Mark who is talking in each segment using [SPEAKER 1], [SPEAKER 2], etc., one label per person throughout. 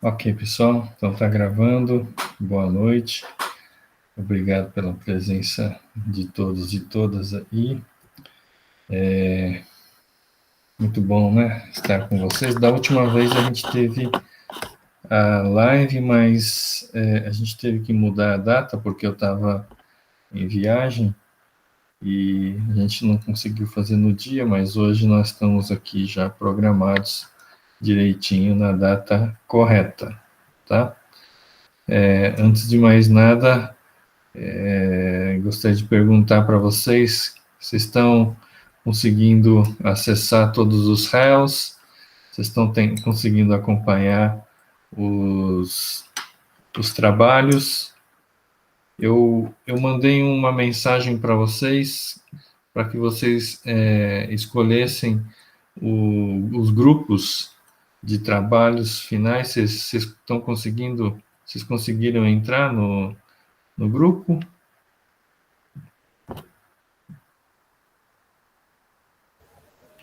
[SPEAKER 1] Ok, pessoal, então está gravando. Boa noite. Obrigado pela presença de todos e todas aí. Muito bom, né, estar com vocês. Da última vez a gente teve a live, mas a gente teve que mudar a data porque eu estava em viagem e a gente não conseguiu fazer no dia, mas hoje nós estamos aqui já programados direitinho na data correta, tá? Antes de mais nada, gostaria de perguntar para vocês, vocês estão conseguindo acessar todos os réus? Vocês estão conseguindo acompanhar os, os trabalhos? Eu mandei uma mensagem para vocês, para que vocês escolhessem os grupos de trabalhos finais. Vocês estão conseguindo, vocês conseguiram entrar no grupo?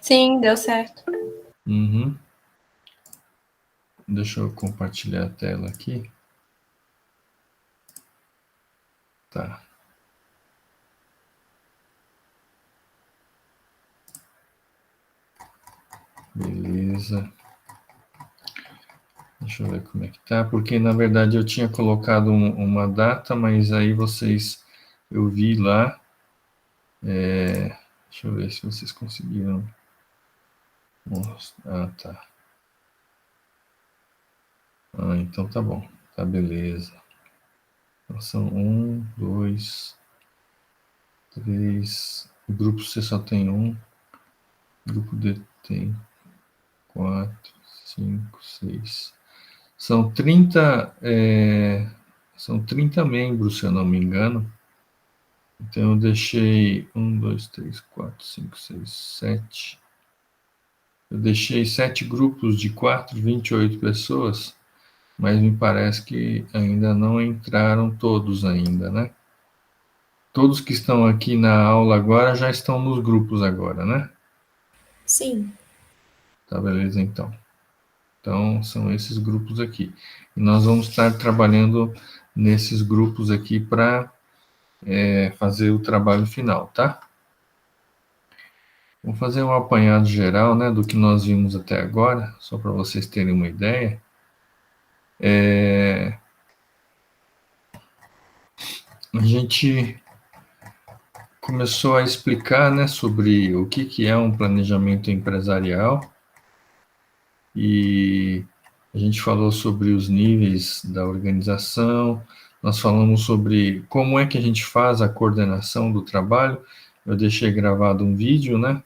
[SPEAKER 2] Sim, deu certo.
[SPEAKER 1] Uhum. Deixa eu compartilhar a tela aqui. Tá. Beleza. Deixa eu ver como é que tá, porque na verdade eu tinha colocado uma data, mas aí eu vi lá. Deixa eu ver se vocês conseguiram. Ah, tá. Ah, então tá bom. Tá, beleza. Então são 1, 2, 3. O grupo C só tem um. O grupo D tem 4, 5, 6. São 30, são 30 membros, se eu não me engano. Então eu deixei 1, 2, 3, 4, 5, 6, 7. Eu deixei 7 grupos de 4, 28 pessoas, mas me parece que ainda não entraram todos ainda, né? Todos que estão aqui na aula agora já estão nos grupos agora, né?
[SPEAKER 2] Sim.
[SPEAKER 1] Tá, beleza, então. Então, são esses grupos aqui. E nós vamos estar trabalhando nesses grupos aqui para fazer o trabalho final, tá? Vou fazer um apanhado geral, né, do que nós vimos até agora, só para vocês terem uma ideia. A gente começou a explicar, né, sobre o que é um planejamento empresarial e a gente falou sobre os níveis da organização, nós falamos sobre como é que a gente faz a coordenação do trabalho. Eu deixei gravado um vídeo, né?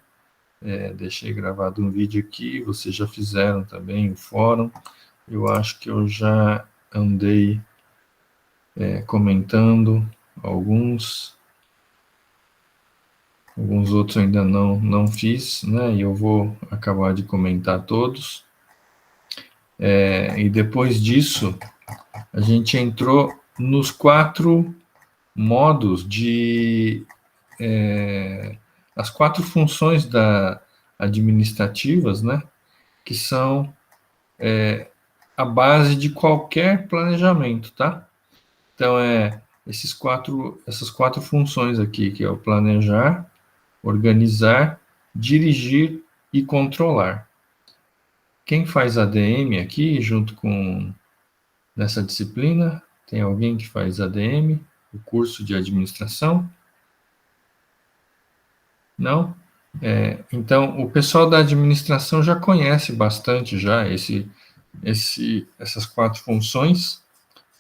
[SPEAKER 1] Deixei gravado um vídeo aqui, vocês já fizeram também o fórum. Eu acho que eu já andei comentando alguns outros ainda não fiz, né? E eu vou acabar de comentar todos. E depois disso, a gente entrou nos 4 modos as 4 funções administrativas, né? Que são a base de qualquer planejamento, tá? Então, essas 4 funções aqui, que é o planejar, organizar, dirigir e controlar. Quem faz ADM aqui, junto com nessa disciplina, tem alguém que faz ADM, o curso de administração? Não? Então, o pessoal da administração já conhece bastante já essas 4 funções,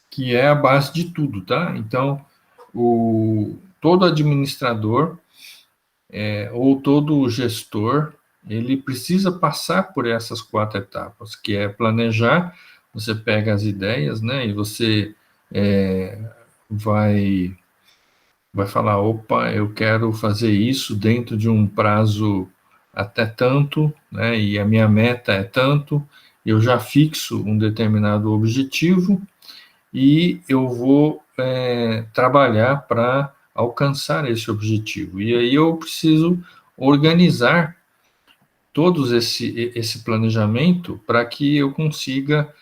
[SPEAKER 1] que é a base de tudo, tá? Então, todo administrador ou todo gestor, ele precisa passar por essas 4 etapas, que é planejar. Você pega as ideias, né, e você vai falar, opa, eu quero fazer isso dentro de um prazo até tanto, né, e a minha meta é tanto, eu já fixo um determinado objetivo e eu vou trabalhar para alcançar esse objetivo. E aí eu preciso organizar todo esse planejamento para que eu consiga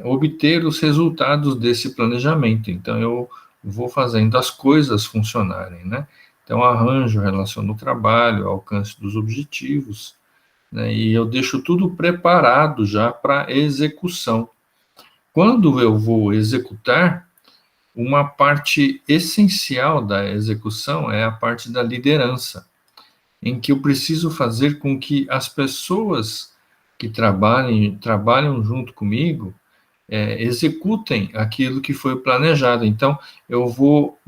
[SPEAKER 1] obter os resultados desse planejamento. Então, eu vou fazendo as coisas funcionarem, né? Então, arranjo, relaciono o trabalho, alcance dos objetivos, né? E eu deixo tudo preparado já para execução. Quando eu vou executar, uma parte essencial da execução é a parte da liderança, em que eu preciso fazer com que as pessoas que trabalham junto comigo executem aquilo que foi planejado. Então, eu vou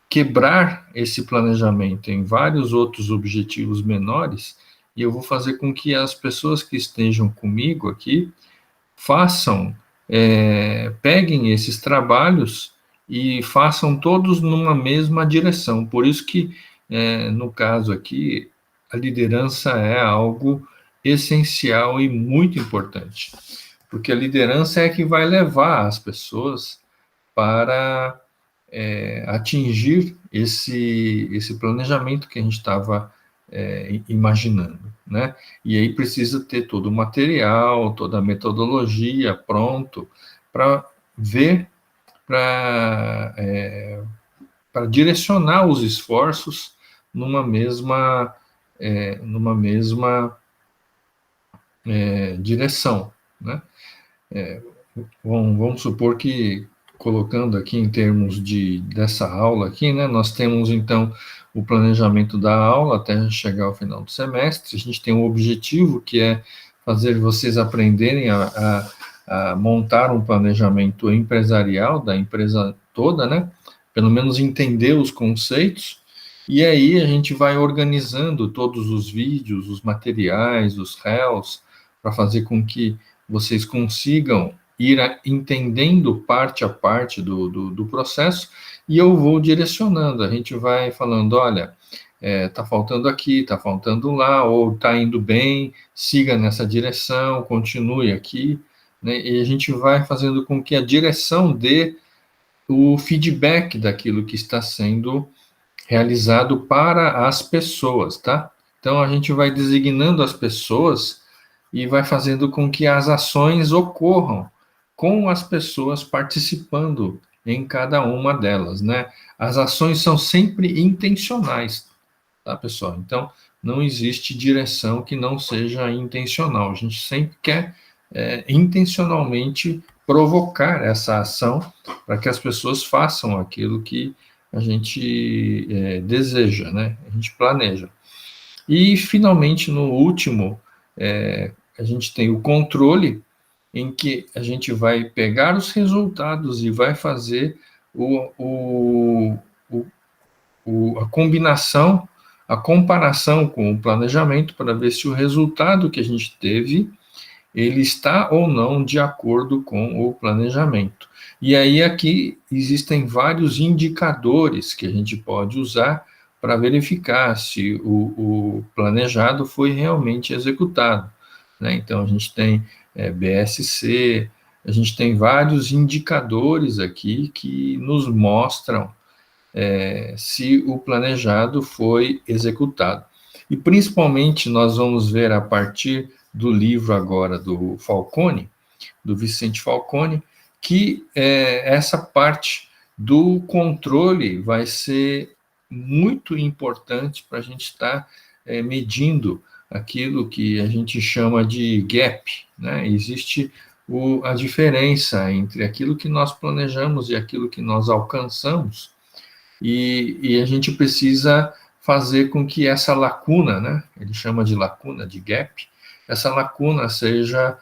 [SPEAKER 1] quebrar esse planejamento em vários outros objetivos menores e eu vou fazer com que as pessoas que estejam comigo aqui façam, peguem esses trabalhos e façam todos numa mesma direção. Por isso que, no caso aqui, a liderança é algo essencial e muito importante, porque a liderança é que vai levar as pessoas para atingir esse planejamento que a gente estava imaginando, né? E aí precisa ter todo o material, toda a metodologia pronto para ver, para direcionar os esforços numa mesma direção, né? Vamos supor que, colocando aqui em termos dessa aula aqui, né, nós temos, então, o planejamento da aula até chegar ao final do semestre. A gente tem um objetivo que é fazer vocês aprenderem a montar um planejamento empresarial da empresa toda, né, pelo menos entender os conceitos, e aí a gente vai organizando todos os vídeos, os materiais, os réus, para fazer com que vocês consigam ir entendendo parte a parte do processo, e eu vou direcionando, a gente vai falando, olha, está faltando aqui, está faltando lá, ou está indo bem, siga nessa direção, continue aqui, né, e a gente vai fazendo com que a direção dê o feedback daquilo que está sendo realizado para as pessoas, tá? Então, a gente vai designando as pessoas e vai fazendo com que as ações ocorram com as pessoas participando em cada uma delas, né? As ações são sempre intencionais, tá, pessoal? Então, não existe direção que não seja intencional. A gente sempre quer intencionalmente provocar essa ação para que as pessoas façam aquilo que a gente deseja, né? A gente planeja. E, finalmente, no último, a gente tem o controle, em que a gente vai pegar os resultados e vai fazer a combinação, a comparação com o planejamento para ver se o resultado que a gente teve, ele está ou não de acordo com o planejamento. E aí aqui existem vários indicadores que a gente pode usar para verificar se o planejado foi realmente executado, né? Então, a gente tem BSC, a gente tem vários indicadores aqui que nos mostram se o planejado foi executado. E, principalmente, nós vamos ver a partir do livro agora do Falcone, do Vicente Falcone, que essa parte do controle vai ser muito importante para a gente estar medindo aquilo que a gente chama de gap, né? Existe a diferença entre aquilo que nós planejamos e aquilo que nós alcançamos, e a gente precisa fazer com que essa lacuna, né? Ele chama de lacuna, de gap, essa lacuna seja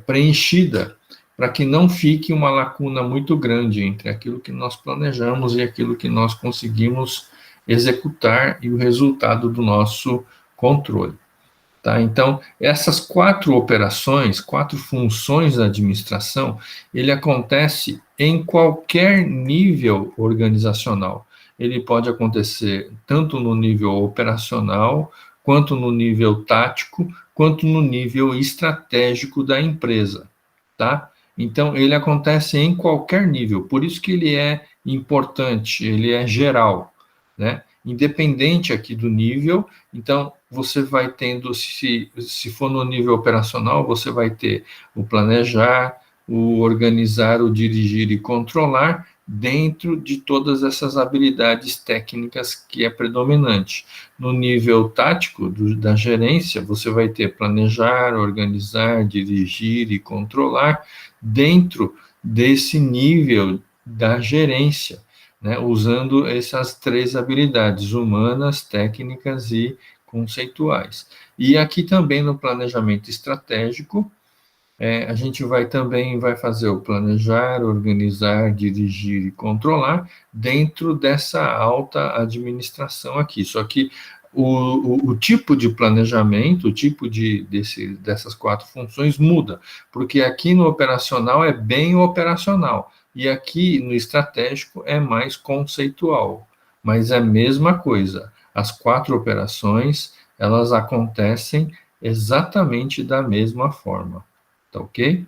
[SPEAKER 1] preenchida, para que não fique uma lacuna muito grande entre aquilo que nós planejamos e aquilo que nós conseguimos executar e o resultado do nosso controle. Tá? Então, essas 4 operações, 4 funções da administração, ele acontece em qualquer nível organizacional. Ele pode acontecer tanto no nível operacional, quanto no nível tático, quanto no nível estratégico da empresa, tá? Então, ele acontece em qualquer nível, por isso que ele é importante, ele é geral, né? independente aqui do nível. Então, você vai tendo, se for no nível operacional, você vai ter o planejar, o organizar, o dirigir e controlar, dentro de todas essas habilidades técnicas que é predominante. No nível tático da gerência, você vai ter planejar, organizar, dirigir e controlar dentro desse nível da gerência, né, usando essas três habilidades, humanas, técnicas e conceituais. E aqui também no planejamento estratégico, a gente vai fazer o planejar, organizar, dirigir e controlar dentro dessa alta administração aqui. Só que o tipo de planejamento, o tipo dessas quatro funções muda, porque aqui no operacional é bem operacional, e aqui no estratégico é mais conceitual, mas é a mesma coisa. As quatro operações, elas acontecem exatamente da mesma forma. Tá ok?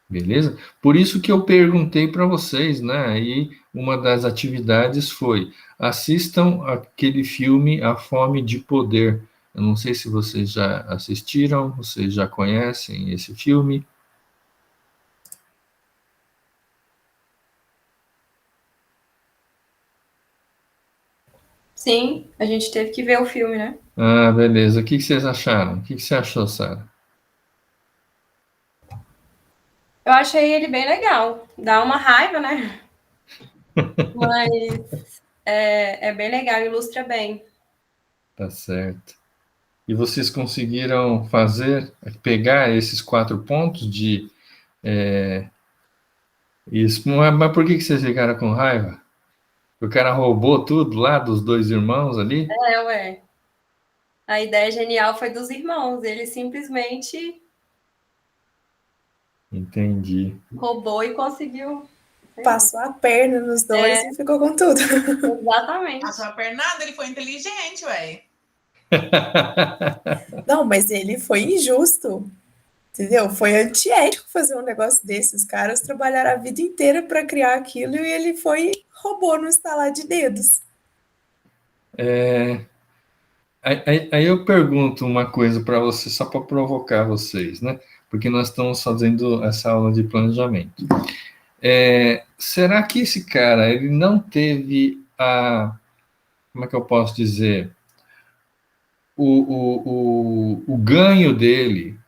[SPEAKER 1] Beleza? Por isso que eu perguntei para vocês, né? E uma das atividades foi: assistam aquele filme A Fome de Poder. Eu não sei se vocês já assistiram, vocês já conhecem esse filme.
[SPEAKER 2] Sim, a gente teve que ver o filme, né?
[SPEAKER 1] Ah, beleza. O que vocês acharam? O que você achou, Sara?
[SPEAKER 2] Eu achei ele bem legal. Dá uma raiva, né? Mas é bem legal, ilustra bem.
[SPEAKER 1] Tá certo. E vocês conseguiram pegar esses 4 pontos de isso? Mas por que vocês ficaram com raiva? O cara roubou tudo lá dos dois irmãos ali?
[SPEAKER 2] Ué. A ideia genial foi dos irmãos. Ele simplesmente
[SPEAKER 1] Entendi.
[SPEAKER 2] roubou e conseguiu.
[SPEAKER 3] Passou a perna nos dois e ficou com tudo.
[SPEAKER 2] Exatamente.
[SPEAKER 4] Passou a pernada, ele foi inteligente, ué.
[SPEAKER 3] Não, mas ele foi injusto, entendeu? Foi antiético fazer um negócio desse. Os caras trabalharam a vida inteira para criar aquilo e ele foi roubou no estalar de dedos.
[SPEAKER 1] Aí eu pergunto uma coisa para vocês, só para provocar vocês, né? Porque nós estamos fazendo essa aula de planejamento. Será que esse cara, ele não teve como é que eu posso dizer, o ganho dele?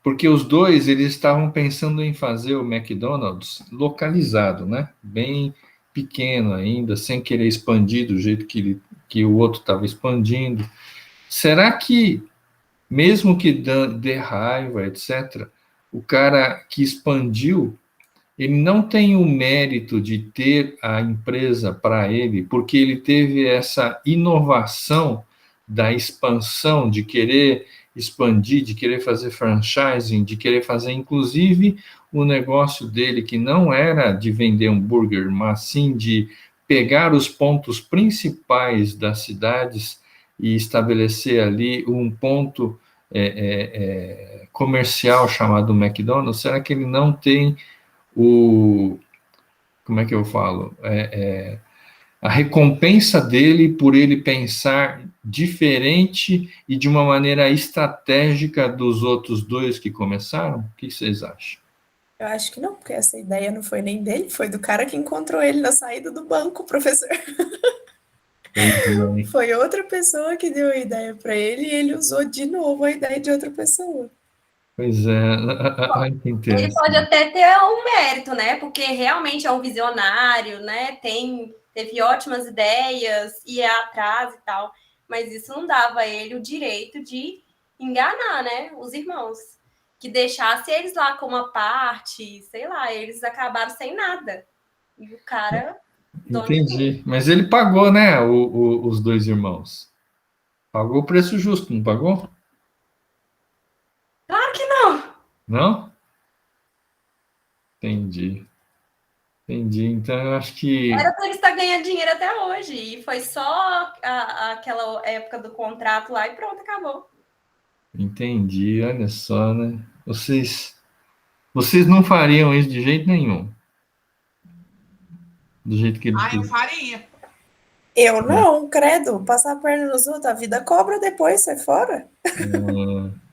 [SPEAKER 1] Porque os dois, eles estavam pensando em fazer o McDonald's localizado, né? Bem pequeno ainda, sem querer expandir do jeito que o outro estava expandindo. Será que, mesmo que dê raiva, etc., o cara que expandiu, ele não tem o mérito de ter a empresa para ele, porque ele teve essa inovação da expansão, de querer expandir, de querer fazer franchising, de querer fazer, inclusive, o negócio dele, que não era de vender hambúrguer, mas sim de pegar os pontos principais das cidades e estabelecer ali um ponto comercial chamado McDonald's. Será que ele não tem como é que eu falo? A recompensa dele por ele pensar diferente e de uma maneira estratégica dos outros dois que começaram? O que vocês acham?
[SPEAKER 3] Eu acho que não, porque essa ideia não foi nem dele, foi do cara que encontrou ele na saída do banco, professor. Foi outra pessoa que deu a ideia para ele e ele usou de novo a ideia de outra pessoa.
[SPEAKER 1] Pois é, que
[SPEAKER 2] Ele pode até ter um mérito, né? Porque realmente é um visionário, né? Teve ótimas ideias, ia atrás e tal. Mas isso não dava a ele o direito de enganar, né? Os irmãos. Que deixasse eles lá como uma parte, sei lá, eles acabaram sem nada. E o cara.
[SPEAKER 1] Entendi. Mas ele pagou, né? Os dois irmãos. Pagou o preço justo, não pagou?
[SPEAKER 2] Claro que não!
[SPEAKER 1] Não? Entendi. Entendi. Então, eu acho que.
[SPEAKER 2] Era para ele estar ganhando dinheiro até hoje. E foi só aquela época do contrato lá e pronto, acabou.
[SPEAKER 1] Entendi, olha só, né? Vocês não fariam isso de jeito nenhum. Do jeito que ele
[SPEAKER 4] Eu
[SPEAKER 1] fez.
[SPEAKER 4] faria.
[SPEAKER 3] Eu não, credo. Passar a perna nos outros, a vida cobra depois, sai fora.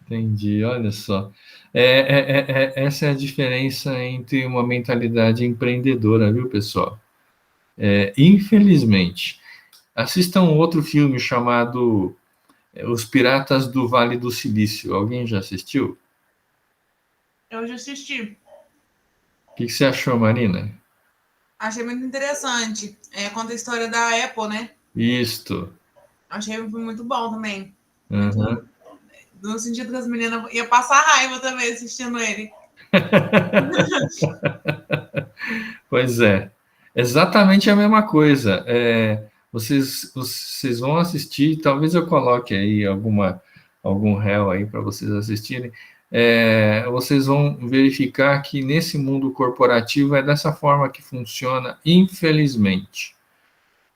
[SPEAKER 1] Entendi, olha só. Essa é a diferença entre uma mentalidade empreendedora, viu, pessoal? Infelizmente. Assistam outro filme chamado Os Piratas do Vale do Silício. Alguém já assistiu?
[SPEAKER 4] Eu já assisti.
[SPEAKER 1] O que você achou, Marina?
[SPEAKER 4] Achei muito interessante. Conta a história da Apple, né?
[SPEAKER 1] Isto.
[SPEAKER 4] Achei muito bom também.
[SPEAKER 1] Uhum.
[SPEAKER 4] No sentido que as meninas iam passar raiva também assistindo ele.
[SPEAKER 1] Pois é. Exatamente a mesma coisa. Vocês vão assistir, talvez eu coloque aí algum réu aí para vocês assistirem. Vocês vão verificar que nesse mundo corporativo é dessa forma que funciona, infelizmente.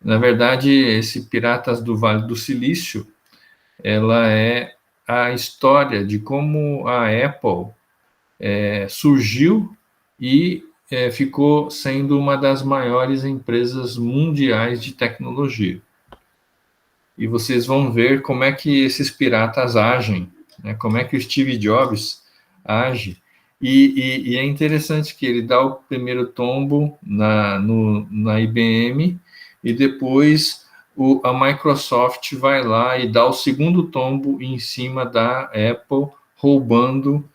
[SPEAKER 1] Na verdade, esse Piratas do Vale do Silício, ela é a história de como a Apple surgiu e ficou sendo uma das maiores empresas mundiais de tecnologia. E vocês vão ver como é que esses piratas agem, né? Como é que o Steve Jobs age. E é interessante que ele dá o primeiro tombo na IBM e depois a Microsoft vai lá e dá o segundo tombo em cima da Apple, roubando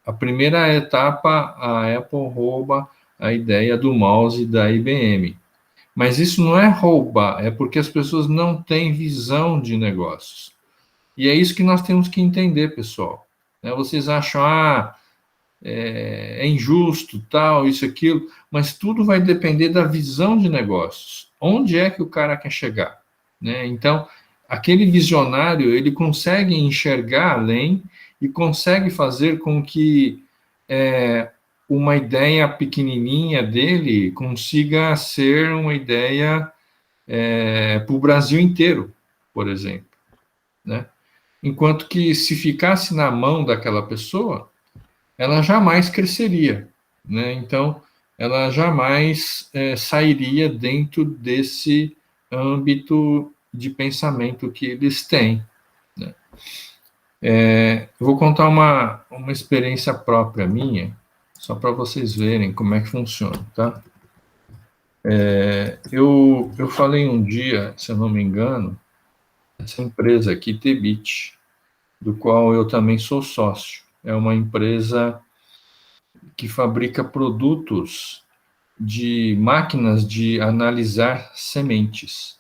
[SPEAKER 1] a primeira etapa. A Apple rouba a ideia do mouse da IBM. Mas isso não é roubar, é porque as pessoas não têm visão de negócios. E é isso que nós temos que entender, pessoal. Vocês acham, é injusto, tal, isso, aquilo, mas tudo vai depender da visão de negócios. Onde é que o cara quer chegar? Então, aquele visionário, ele consegue enxergar além e consegue fazer com que uma ideia pequenininha dele consiga ser uma ideia para o Brasil inteiro, por exemplo. Enquanto que, se ficasse na mão daquela pessoa, ela jamais cresceria. Então, ela jamais sairia dentro desse âmbito de pensamento que eles têm. Eu vou contar uma experiência própria minha, só para vocês verem como é que funciona, tá? Eu falei um dia, se eu não me engano, essa empresa aqui, Tebit, do qual eu também sou sócio. É uma empresa que fabrica produtos de máquinas de analisar sementes.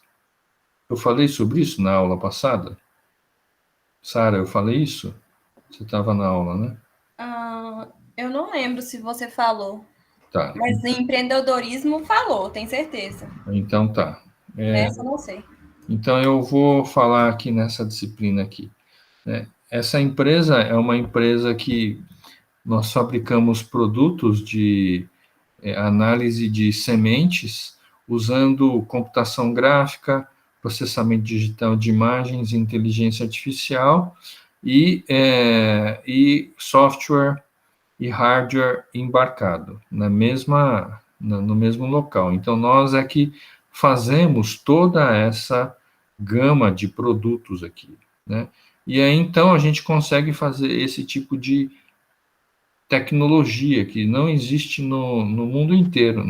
[SPEAKER 1] Eu falei sobre isso na aula passada? Sara, eu falei isso? Você estava na aula, né?
[SPEAKER 2] Eu não lembro se você falou.
[SPEAKER 1] Tá.
[SPEAKER 2] Mas em empreendedorismo falou, tenho certeza.
[SPEAKER 1] Então tá.
[SPEAKER 2] Nessa eu não sei.
[SPEAKER 1] Então eu vou falar aqui nessa disciplina aqui. Essa empresa é uma empresa que nós fabricamos produtos de análise de sementes usando computação gráfica, processamento digital de imagens, inteligência artificial e software e hardware embarcado no mesmo local. Então, nós é que fazemos toda essa gama de produtos aqui, E aí, então, a gente consegue fazer esse tipo de tecnologia que não existe no mundo inteiro,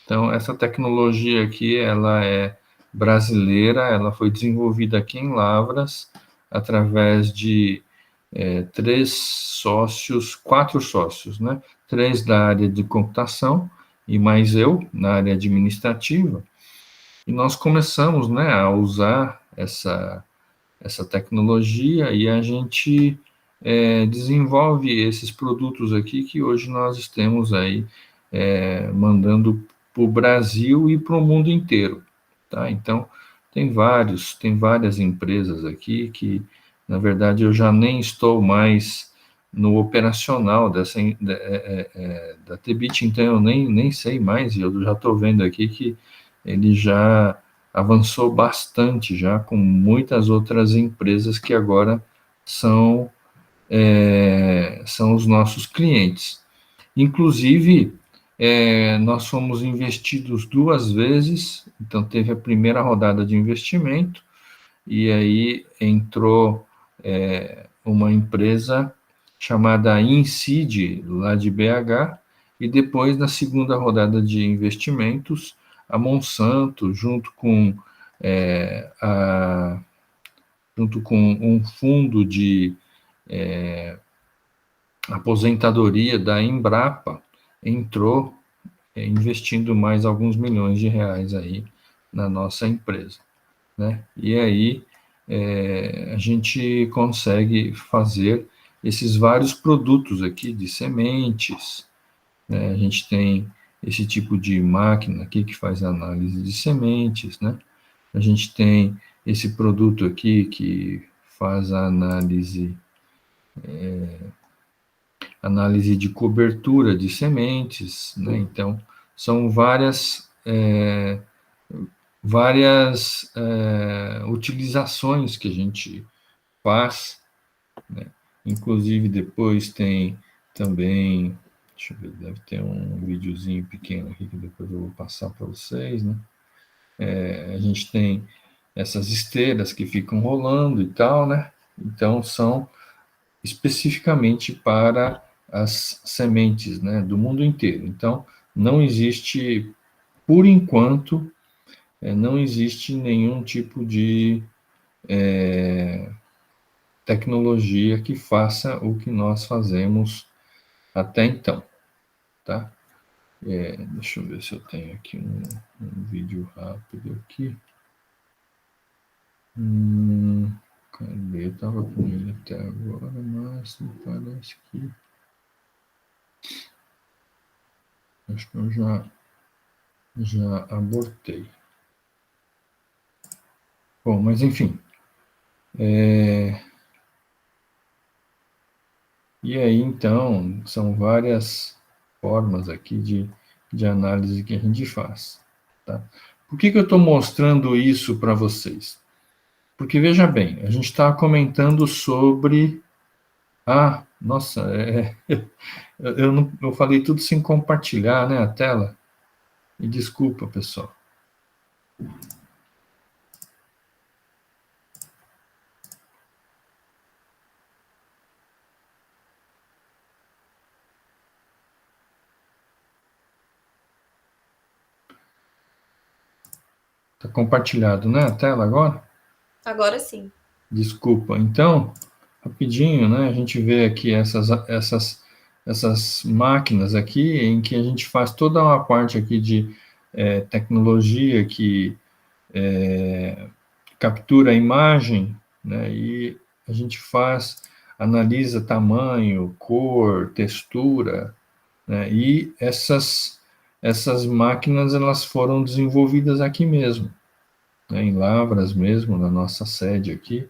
[SPEAKER 1] Então, essa tecnologia aqui, ela é brasileira, ela foi desenvolvida aqui em Lavras, através de quatro sócios, 3 da área de computação e mais eu, na área administrativa, e nós começamos, a usar essa tecnologia e a gente desenvolve esses produtos aqui que hoje nós estamos aí mandando para o Brasil e para o mundo inteiro, tá? Então, tem várias empresas aqui que, na verdade, eu já nem estou mais no operacional da Tebit, então eu nem sei mais, e eu já estou vendo aqui que ele já avançou bastante, já com muitas outras empresas que agora são os nossos clientes. Inclusive, nós fomos investidos 2 vezes, então teve a primeira rodada de investimento, e aí entrou uma empresa chamada Incid, lá de BH, e depois, na segunda rodada de investimentos, a Monsanto, junto com um fundo de aposentadoria da Embrapa, entrou investindo mais alguns milhões de reais aí na nossa empresa, né? E aí a gente consegue fazer esses vários produtos aqui de sementes, né? A gente tem esse tipo de máquina aqui que faz análise de sementes, né? A gente tem esse produto aqui que faz a análise de cobertura de sementes, né? Então, são várias utilizações que a gente faz, né? Inclusive, depois tem também, deixa eu ver, deve ter um videozinho pequeno aqui que depois eu vou passar para vocês, né? A gente tem essas esteiras que ficam rolando e tal, né? Então, são especificamente para as sementes, né, do mundo inteiro. Então, não existe, por enquanto, não existe nenhum tipo de tecnologia que faça o que nós fazemos até então, tá? Deixa eu ver se eu tenho aqui um vídeo rápido aqui. Cadê? Eu estava com ele até agora, mas não parece que... Acho que eu já abortei. Bom, mas enfim. E aí, então, são várias formas aqui de análise que a gente faz. Tá? Por que eu estou mostrando isso para vocês? Porque, veja bem, a gente está comentando sobre... nossa, eu falei tudo sem compartilhar, né, a tela. Me desculpa, pessoal. Está compartilhado, né, a tela agora?
[SPEAKER 2] Agora sim.
[SPEAKER 1] Desculpa. Então, rapidinho, né, a gente vê aqui essas máquinas aqui em que a gente faz toda uma parte aqui de tecnologia que captura a imagem, né, e a gente analisa tamanho, cor, textura, né, e essas máquinas elas foram desenvolvidas aqui mesmo, né, em Lavras mesmo, na nossa sede aqui,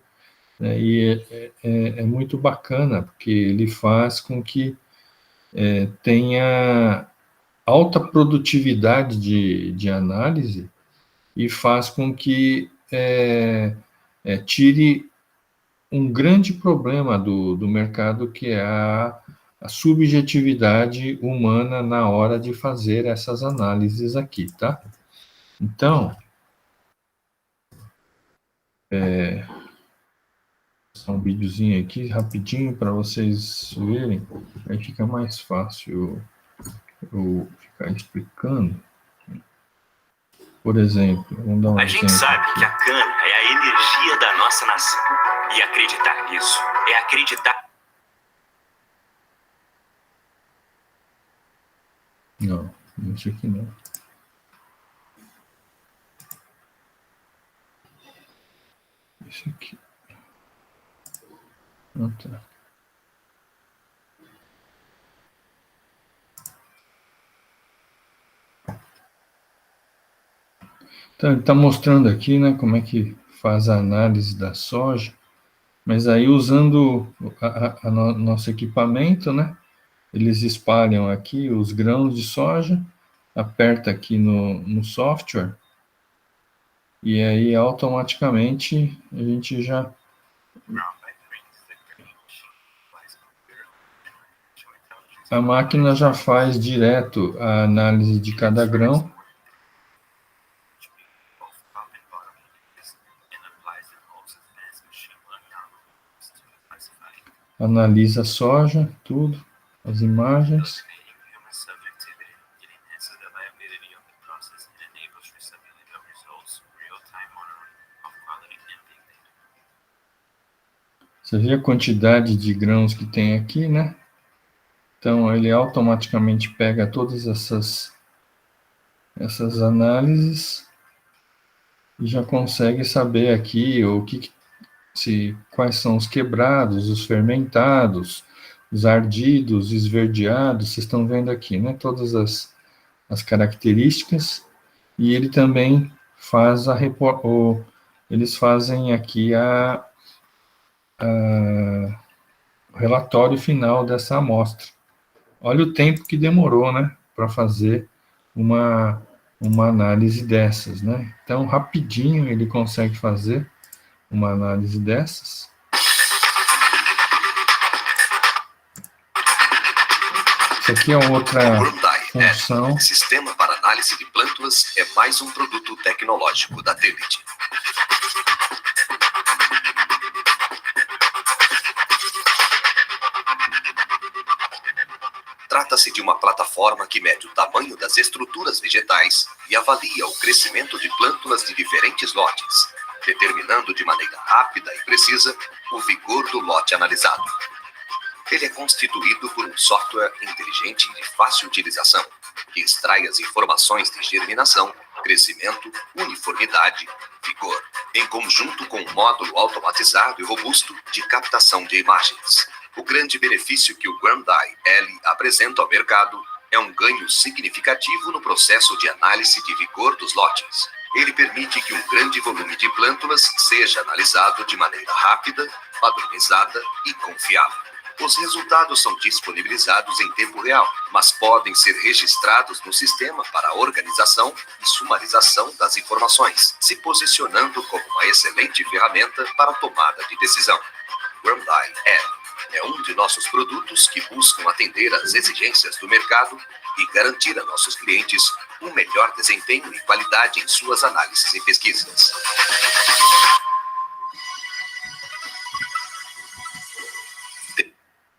[SPEAKER 1] né, e é muito bacana, porque ele faz com que tenha alta produtividade de análise e faz com que tire um grande problema do mercado, que é a subjetividade humana na hora de fazer essas análises aqui, tá? Então, um videozinho aqui rapidinho para vocês verem, aí fica mais fácil eu ficar explicando. Por exemplo, vamos dar um exemplo.
[SPEAKER 5] A gente sabe
[SPEAKER 1] aqui.
[SPEAKER 5] que a cana é a energia da nossa nação. E acreditar nisso é acreditar.
[SPEAKER 1] Não, isso aqui não. Isso aqui. Tá. Então, ele está mostrando aqui, né, como é que faz a análise da soja, mas aí usando nosso equipamento, né, eles espalham aqui os grãos de soja, aperta aqui no software, e aí automaticamente a gente já... a máquina já faz direto a análise de cada grão. Analisa a soja, tudo, as imagens. Você vê a quantidade de grãos que tem aqui, né? Então, ele automaticamente pega todas essas análises e já consegue saber aqui quais são os quebrados, os fermentados, os ardidos, esverdeados. Vocês estão vendo aqui, né? Todas as características. E ele também faz eles fazem aqui o relatório final dessa amostra. Olha o tempo que demorou, né, para fazer uma análise dessas, né? Então, rapidinho ele consegue fazer uma análise dessas. Isso aqui é outra função.
[SPEAKER 6] Sistema para análise de plântulas é mais um produto tecnológico da Telit. Trata-se de uma plataforma que mede o tamanho das estruturas vegetais e avalia o crescimento de plântulas de diferentes lotes, determinando de maneira rápida e precisa o vigor do lote analisado. Ele é constituído por um software inteligente e de fácil utilização, que extrai as informações de germinação, crescimento, uniformidade, vigor, em conjunto com um módulo automatizado e robusto de captação de imagens. O grande benefício que o GrandEye L apresenta ao mercado é um ganho significativo no processo de análise de vigor dos lotes. Ele permite que um grande volume de plântulas seja analisado de maneira rápida, padronizada e confiável. Os resultados são disponibilizados em tempo real, mas podem ser registrados no sistema para a organização e sumarização das informações, se posicionando como uma excelente ferramenta para a tomada de decisão. GrandEye L é um de nossos produtos que buscam atender às exigências do mercado e garantir a nossos clientes um melhor desempenho e qualidade em suas análises e pesquisas.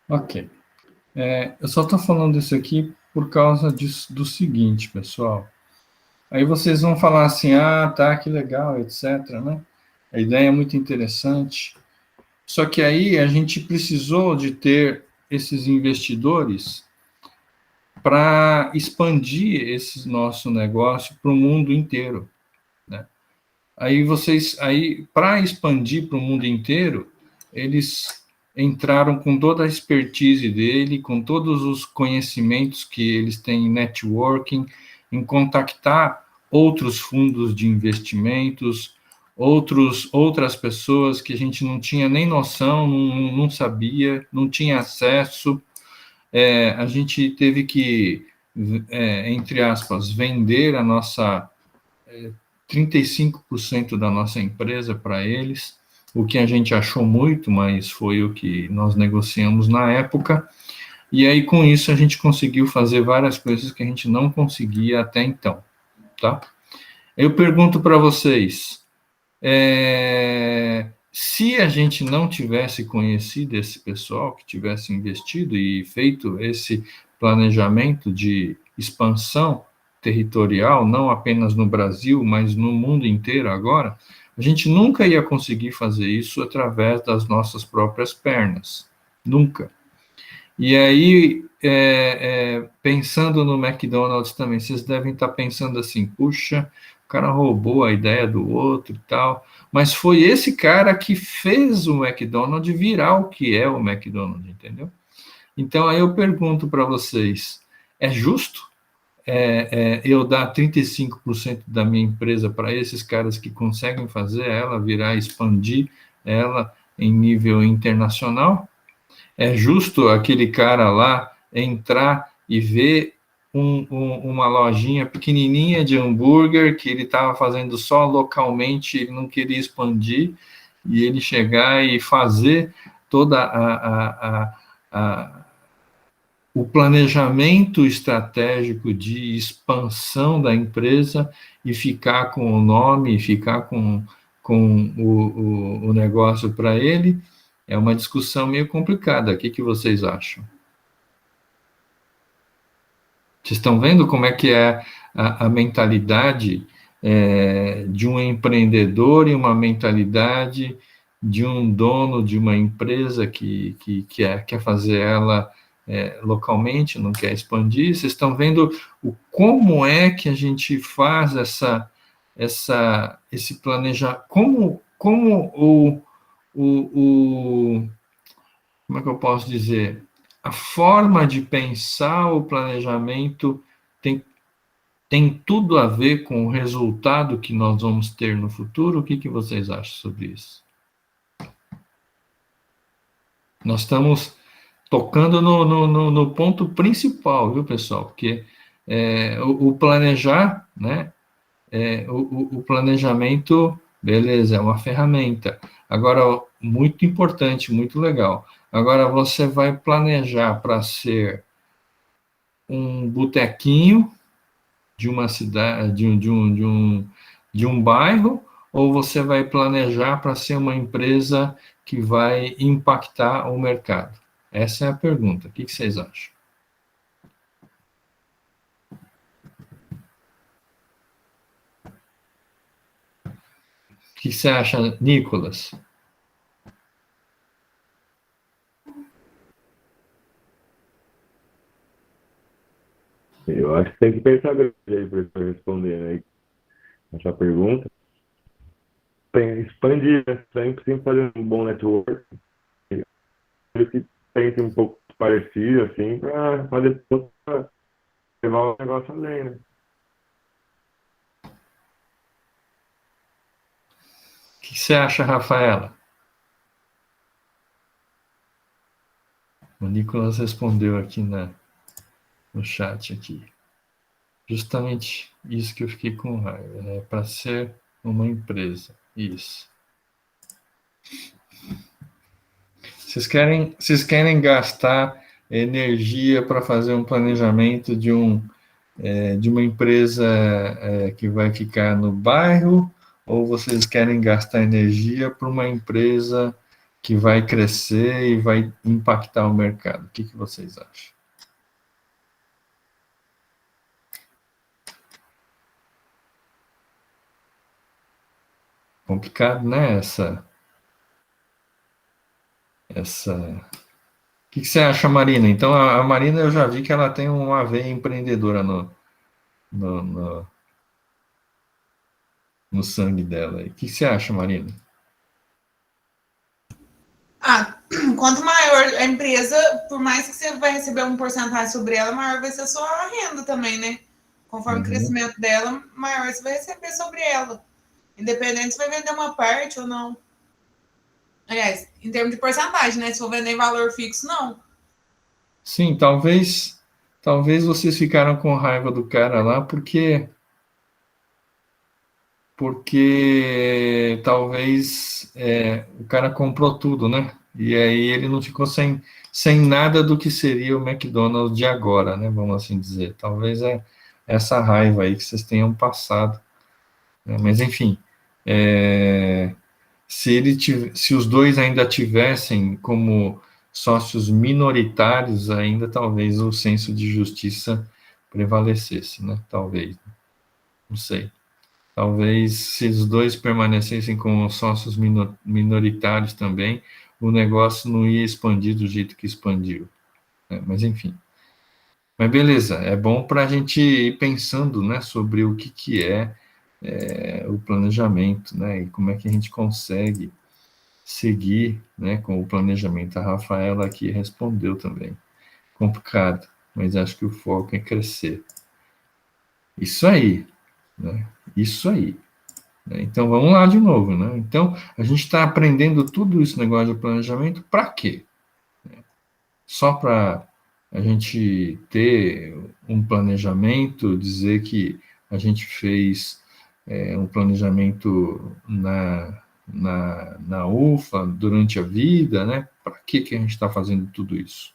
[SPEAKER 1] Ok. Eu só estou falando isso aqui por causa do seguinte, pessoal. Aí vocês vão falar assim, tá, que legal, etc, né? A ideia é muito interessante. Só que aí a gente precisou de ter esses investidores para expandir esse nosso negócio para o mundo inteiro, né? Aí para expandir para o mundo inteiro, eles entraram com toda a expertise dele, com todos os conhecimentos que eles têm em networking, em contactar outros fundos de investimentos, outras pessoas que a gente não tinha nem noção, não sabia, não tinha acesso. A gente teve que, entre aspas, vender a nossa 35% da nossa empresa para eles, o que a gente achou muito, mas foi o que nós negociamos na época, e aí com isso a gente conseguiu fazer várias coisas que a gente não conseguia até então, tá? Eu pergunto para vocês, se a gente não tivesse conhecido esse pessoal, que tivesse investido e feito esse planejamento de expansão territorial, não apenas no Brasil, mas no mundo inteiro agora, a gente nunca ia conseguir fazer isso através das nossas próprias pernas. Nunca. E aí, pensando no McDonald's também, vocês devem estar pensando assim, puxa, o cara roubou a ideia do outro e tal, mas foi esse cara que fez o McDonald's virar o que é o McDonald's, entendeu? Então, aí eu pergunto para vocês, é justo eu dar 35% da minha empresa para esses caras que conseguem fazer ela virar, expandir ela em nível internacional? É justo aquele cara lá entrar e ver uma lojinha pequenininha de hambúrguer que ele estava fazendo só localmente, ele não queria expandir, e ele chegar e fazer toda o planejamento estratégico de expansão da empresa e ficar com o nome, ficar com o negócio para ele, é uma discussão meio complicada. O que vocês acham? Vocês estão vendo como é que é a mentalidade de um empreendedor e uma mentalidade de um dono de uma empresa que quer fazer ela localmente, não quer expandir? Vocês estão vendo como é que a gente faz esse planejamento? Como é que eu posso dizer? A forma de pensar o planejamento tem tudo a ver com o resultado que nós vamos ter no futuro? O que vocês acham sobre isso? Nós estamos tocando no ponto principal, viu, pessoal? Porque o planejar, né? O planejamento, beleza, é uma ferramenta. Agora, muito importante, muito legal. Agora, você vai planejar para ser um botequinho de uma cidade, de um bairro, ou você vai planejar para ser uma empresa que vai impactar o mercado? Essa é a pergunta. O que vocês acham? O que você acha, Nicolas?
[SPEAKER 7] Eu acho que tem que pensar bem aí para responder aí essa pergunta. Tem expandir, né? Sempre fazer um bom network. Que pense um pouco parecido, assim, para fazer pra levar o negócio além, né?
[SPEAKER 1] O que você acha, Rafaela? O Nicolas respondeu aqui no chat aqui. Justamente isso que eu fiquei com raiva. Para ser uma empresa. Isso. Vocês querem gastar energia para fazer um planejamento de uma empresa que vai ficar no bairro, ou vocês querem gastar energia para uma empresa que vai crescer e vai impactar o mercado? O que vocês acham? Complicado, né? O que você acha, Marina? Então, a Marina, eu já vi que ela tem uma veia empreendedora no sangue dela. O que você acha, Marina?
[SPEAKER 4] Quanto maior a empresa, por mais que você vai receber um porcentagem sobre ela, maior vai ser a sua renda também, né? Conforme o crescimento dela, maior você vai receber sobre ela. Independente se vai vender uma parte ou não. Aliás, em termos de porcentagem, né? Se for vender em valor fixo, não.
[SPEAKER 1] Sim, talvez vocês ficaram com raiva do cara lá porque talvez o cara comprou tudo, né? E aí ele não ficou sem nada do que seria o McDonald's de agora, né? Vamos assim dizer. Talvez essa raiva aí que vocês tenham passado. Né? Mas, enfim, se os dois ainda tivessem como sócios minoritários, ainda talvez o senso de justiça prevalecesse, né? Talvez. Não sei. Talvez, se os dois permanecessem como sócios minoritários também, o negócio não ia expandir do jeito que expandiu. Né? Mas, enfim. Mas, beleza. É bom para a gente ir pensando, né, sobre o que é o planejamento, né, e como é que a gente consegue seguir, né, com o planejamento. A Rafaela aqui respondeu também. Complicado, mas acho que o foco é crescer. Isso aí, né? Isso aí. Então, vamos lá de novo, né? Então, a gente está aprendendo tudo isso, negócio de planejamento, para quê? Só para a gente ter um planejamento, dizer que a gente fez um planejamento na UFA durante a vida, né? Para que a gente está fazendo tudo isso,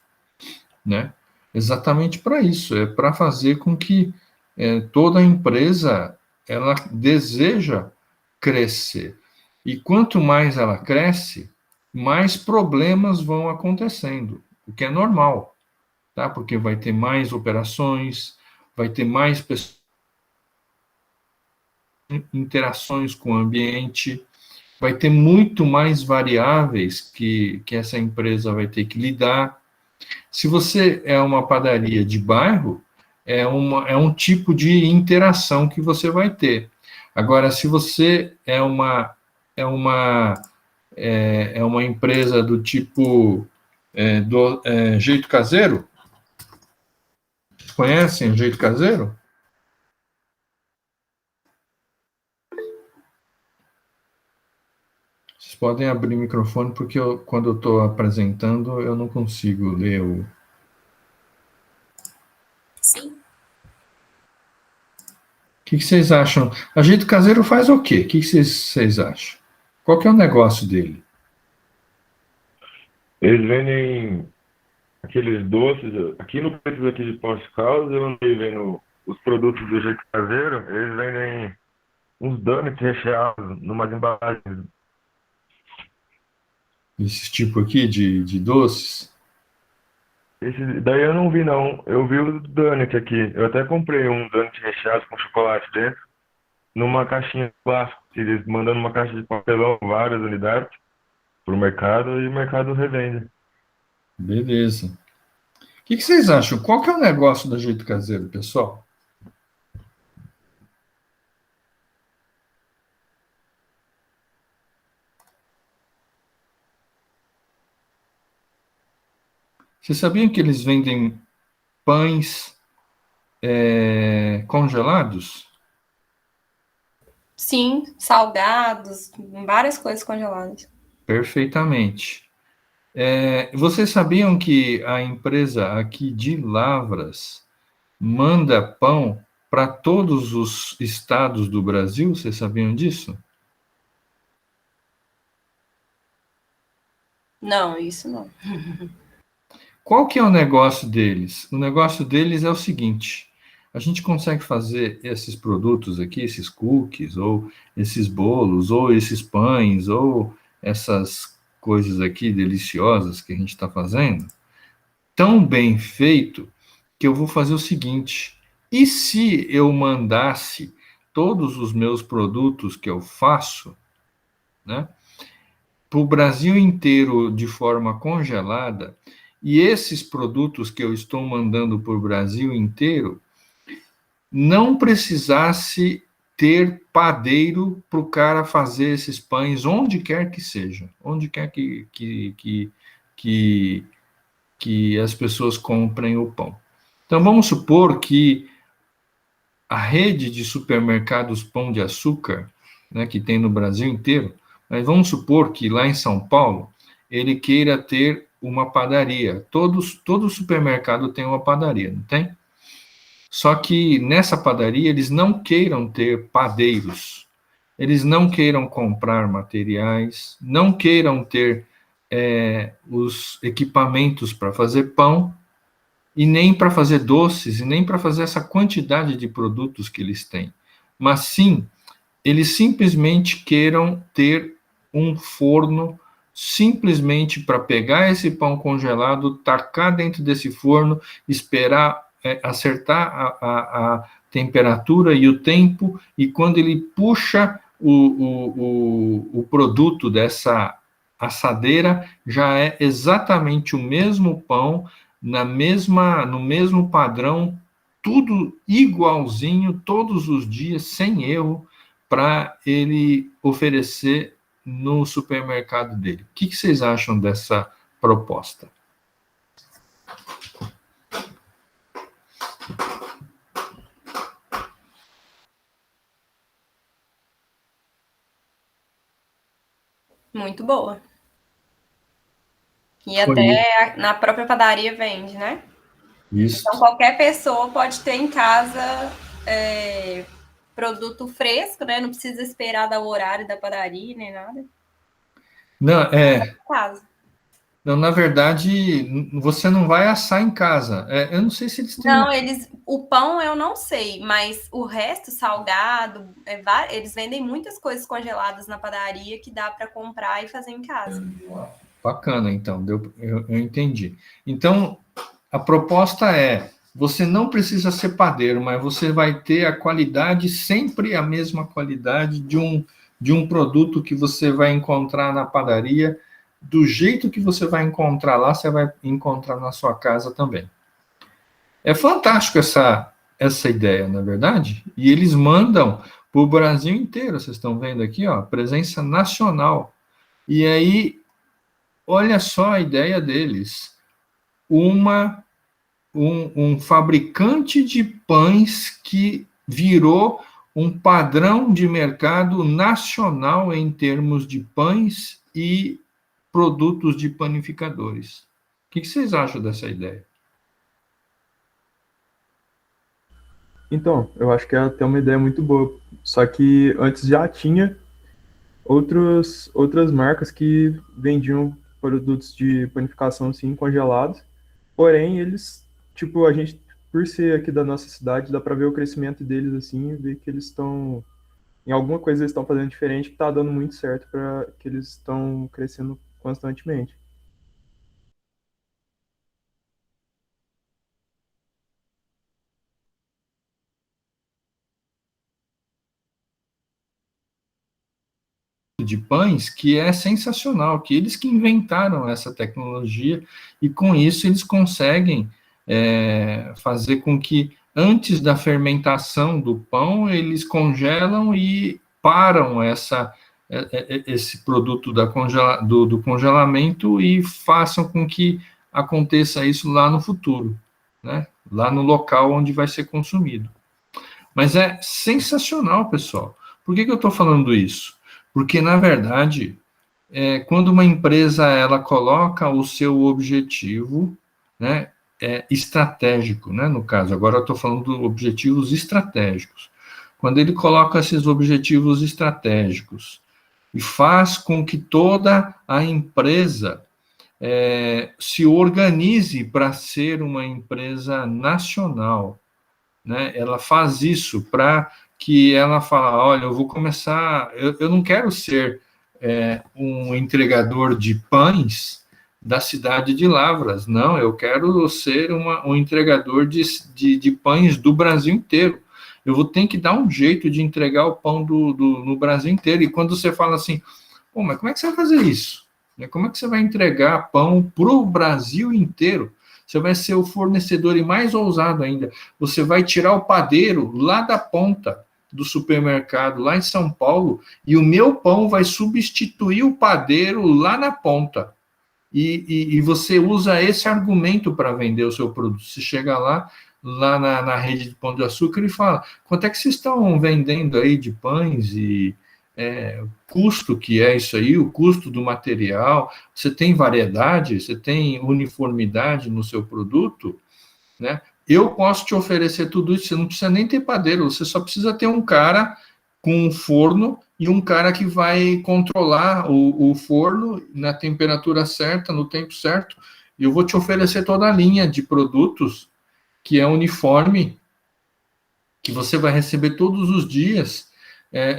[SPEAKER 1] né? exatamente para isso, é para fazer com que toda empresa ela deseja crescer. E quanto mais ela cresce, mais problemas vão acontecendo, o que é normal, tá? Porque vai ter mais operações, vai ter mais interações com o ambiente, vai ter muito mais variáveis que essa empresa vai ter que lidar. Se você é uma padaria de bairro, é um tipo de interação que você vai ter. Agora, se você é uma empresa do tipo jeito caseiro, conhecem o jeito caseiro? Vocês podem abrir o microfone, porque quando eu estou apresentando, eu não consigo ler o.
[SPEAKER 3] Sim.
[SPEAKER 1] O que vocês acham? A Jeito Caseiro faz o quê? O que vocês acham? Qual que é o negócio dele?
[SPEAKER 7] Eles vendem aqueles doces. Aqui no preço aqui de Poços de Caldas, eu andei vendo os produtos do Jeito Caseiro. Eles vendem uns donuts recheados numas embalagens.
[SPEAKER 1] Esse tipo aqui de doces?
[SPEAKER 7] Esse daí eu não vi, não. Eu vi o donut aqui. Eu até comprei um donut recheado com chocolate dentro, numa caixinha de plástico. Eles mandando uma caixa de papelão, várias unidades, pro mercado, e o mercado revende.
[SPEAKER 1] Beleza. O que vocês acham? Qual que é o negócio do Jeito Caseiro, pessoal? Vocês sabiam que eles vendem pães congelados?
[SPEAKER 2] Sim, salgados, várias coisas congeladas.
[SPEAKER 1] Perfeitamente. Vocês sabiam que a empresa aqui de Lavras manda pão para todos os estados do Brasil? Vocês sabiam disso?
[SPEAKER 2] Não, isso não.
[SPEAKER 1] Qual que é o negócio deles? O negócio deles é o seguinte: a gente consegue fazer esses produtos aqui, esses cookies, ou esses bolos, ou esses pães, ou essas coisas aqui deliciosas que a gente está fazendo, tão bem feito que eu vou fazer o seguinte: e se eu mandasse todos os meus produtos que eu faço, né, para o Brasil inteiro de forma congelada, e esses produtos que eu estou mandando para o Brasil inteiro não precisasse ter padeiro para o cara fazer esses pães onde quer que seja, onde quer que as pessoas comprem o pão. Então, vamos supor que a rede de supermercados Pão de Açúcar, né, que tem no Brasil inteiro, mas vamos supor que lá em São Paulo ele queira ter uma padaria. Todo supermercado tem uma padaria, não tem? Só que nessa padaria eles não queiram ter padeiros, eles não queiram comprar materiais, não queiram ter os equipamentos para fazer pão, e nem para fazer doces, e nem para fazer essa quantidade de produtos que eles têm. Mas sim, eles simplesmente queiram ter um forno simplesmente para pegar esse pão congelado, tacar dentro desse forno, esperar acertar a temperatura e o tempo, e quando ele puxa o produto dessa assadeira, já é exatamente o mesmo pão, no mesmo padrão, tudo igualzinho, todos os dias, sem erro, para ele oferecer no supermercado dele. O que vocês acham dessa proposta?
[SPEAKER 2] Muito boa. E
[SPEAKER 1] Foi
[SPEAKER 2] até na própria padaria vende, né?
[SPEAKER 1] isso.
[SPEAKER 2] Então, qualquer pessoa pode ter em casa produto fresco, né? Não precisa esperar dar o horário da padaria nem nada.
[SPEAKER 1] Não,
[SPEAKER 2] Casa.
[SPEAKER 1] Então, na verdade, você não vai assar em casa. Eu não sei se eles têm...
[SPEAKER 2] Não, o pão eu não sei, mas o resto, salgado, eles vendem muitas coisas congeladas na padaria que dá para comprar e fazer em casa.
[SPEAKER 1] Bacana, então, eu entendi. Então, a proposta é, você não precisa ser padeiro, mas você vai ter a qualidade, sempre a mesma qualidade de um produto que você vai encontrar na padaria, do jeito que você vai encontrar lá, você vai encontrar na sua casa também. É fantástico essa ideia, não é verdade? E eles mandam para o Brasil inteiro, vocês estão vendo aqui, ó, presença nacional. E aí, olha só a ideia deles. Um fabricante de pães que virou um padrão de mercado nacional em termos de pães e produtos de panificadores. O que vocês acham dessa ideia?
[SPEAKER 8] Então, eu acho que é até uma ideia muito boa. Só que antes já tinha outras marcas que vendiam produtos de panificação assim congelados. Porém, eles, tipo, a gente, por ser aqui da nossa cidade, dá para ver o crescimento deles assim, e ver que eles estão em alguma coisa eles estão fazendo diferente que está dando muito certo para que eles estão crescendo constantemente.
[SPEAKER 1] De pães que é sensacional, que eles que inventaram essa tecnologia e com isso eles conseguem fazer com que antes da fermentação do pão eles congelam e param esse produto do congelamento e façam com que aconteça isso lá no futuro, né? Lá no local onde vai ser consumido. Mas é sensacional, pessoal. Por que eu estou falando isso? Porque, na verdade, quando uma empresa ela coloca o seu objetivo, né, estratégico, né, no caso, agora eu estou falando de objetivos estratégicos. Quando ele coloca esses objetivos estratégicos e faz com que toda a empresa se organize para ser uma empresa nacional, né, ela faz isso para que ela fala, olha, eu vou começar, eu não quero ser um entregador de pães da cidade de Lavras, não, eu quero ser um entregador de pães do Brasil inteiro. Eu vou ter que dar um jeito de entregar o pão no Brasil inteiro. E quando você fala assim, pô, mas como é que você vai fazer isso? Como é que você vai entregar pão para o Brasil inteiro? Você vai ser o fornecedor e mais ousado ainda. Você vai tirar o padeiro lá da ponta do supermercado, lá em São Paulo, e o meu pão vai substituir o padeiro lá na ponta. E você usa esse argumento para vender o seu produto. Você chega lá na rede de Pão de Açúcar e fala, quanto é que vocês estão vendendo aí de pães e custo que é isso aí, o custo do material, você tem variedade, você tem uniformidade no seu produto, né? Eu posso te oferecer tudo isso, você não precisa nem ter padeiro, você só precisa ter um cara com um forno e um cara que vai controlar o forno na temperatura certa, no tempo certo, e eu vou te oferecer toda a linha de produtos que é uniforme, que você vai receber todos os dias.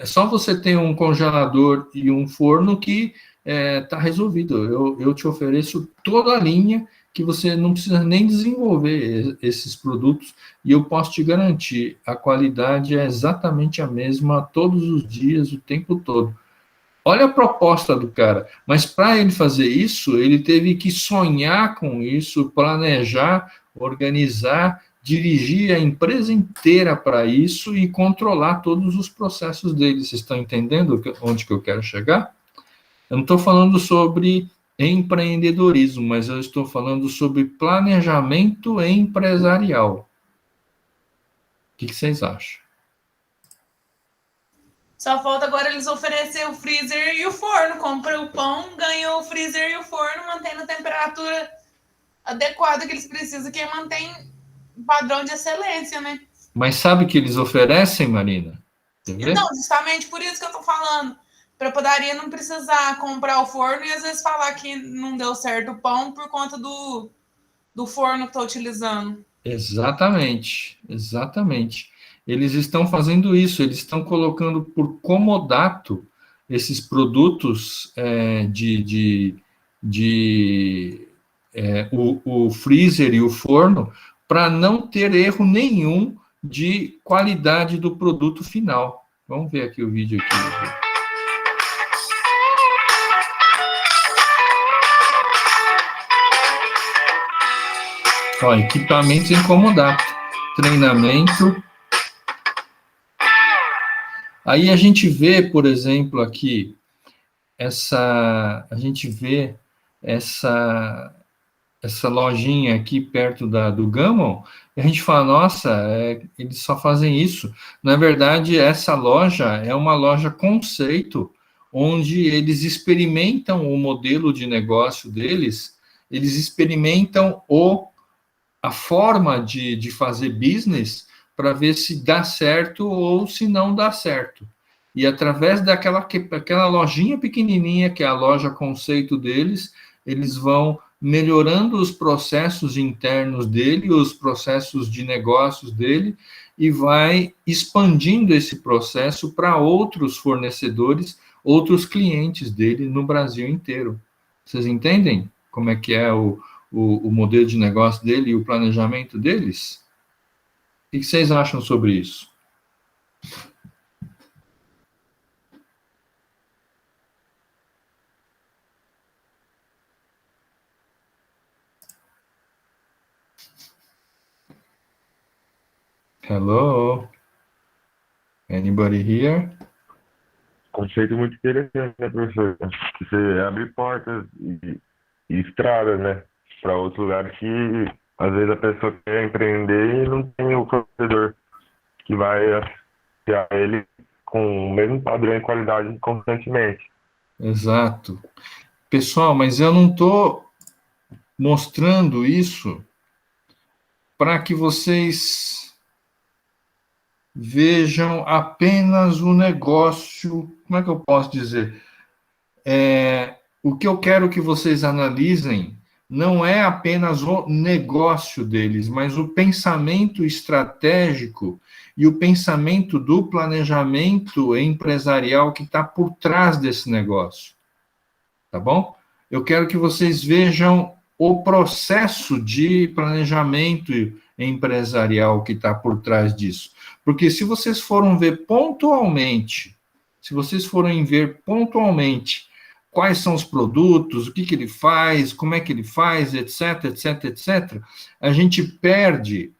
[SPEAKER 1] Só você tem um congelador e um forno que está resolvido. Eu te ofereço toda a linha que você não precisa nem desenvolver esses produtos e eu posso te garantir, a qualidade é exatamente a mesma todos os dias, o tempo todo. Olha a proposta do cara, mas para ele fazer isso, ele teve que sonhar com isso, planejar, organizar, dirigir a empresa inteira para isso e controlar todos os processos dele. Vocês estão entendendo onde que eu quero chegar? Eu não estou falando sobre empreendedorismo, mas eu estou falando sobre planejamento empresarial. O que vocês acham?
[SPEAKER 4] Só falta agora eles oferecer o freezer e o forno. Compra o pão, ganha o freezer e o forno, mantém a temperatura adequada que eles precisam, que mantém padrão de excelência, né?
[SPEAKER 1] Mas sabe o que eles oferecem, Marina?
[SPEAKER 4] Então, justamente por isso que eu tô falando. para a padaria não precisar comprar o forno e às vezes falar que não deu certo o pão por conta do forno que está utilizando.
[SPEAKER 1] Exatamente, exatamente. Eles estão fazendo isso, eles estão colocando por comodato esses produtos o freezer e o forno para não ter erro nenhum de qualidade do produto final. Vamos ver aqui o vídeo aqui. Ó, equipamentos em comodato, treinamento. Aí a gente vê, por exemplo, aqui, a gente vê essa lojinha aqui perto do Gammon, e a gente fala, nossa, eles só fazem isso. Na verdade, essa loja é uma loja conceito, onde eles experimentam o modelo de negócio deles, eles experimentam a forma de fazer business para ver se dá certo ou se não dá certo. E através daquela lojinha pequenininha, que é a loja conceito deles, eles vão melhorando os processos internos dele, os processos de negócios dele, e vai expandindo esse processo para outros fornecedores, outros clientes dele no Brasil inteiro. Vocês entendem como é que é o modelo de negócio dele e o planejamento deles? O que vocês acham sobre isso? Hello? Anybody here?
[SPEAKER 7] Conceito muito interessante, né, professor? Você abre portas e estradas, né? Para outros lugares que às vezes a pessoa quer empreender e não tem o fornecedor que vai associar ele com o mesmo padrão e qualidade constantemente.
[SPEAKER 1] Exato. Pessoal, mas eu não estou mostrando isso para que vocês vejam apenas o negócio. Como é que eu posso dizer? O que eu quero que vocês analisem não é apenas o negócio deles, mas o pensamento estratégico e o pensamento do planejamento empresarial que está por trás desse negócio. Tá bom? Eu quero que vocês vejam o processo de planejamento empresarial que está por trás disso. Porque se vocês forem ver pontualmente quais são os produtos, o que ele faz, como é que ele faz, etc, etc, etc, a gente perde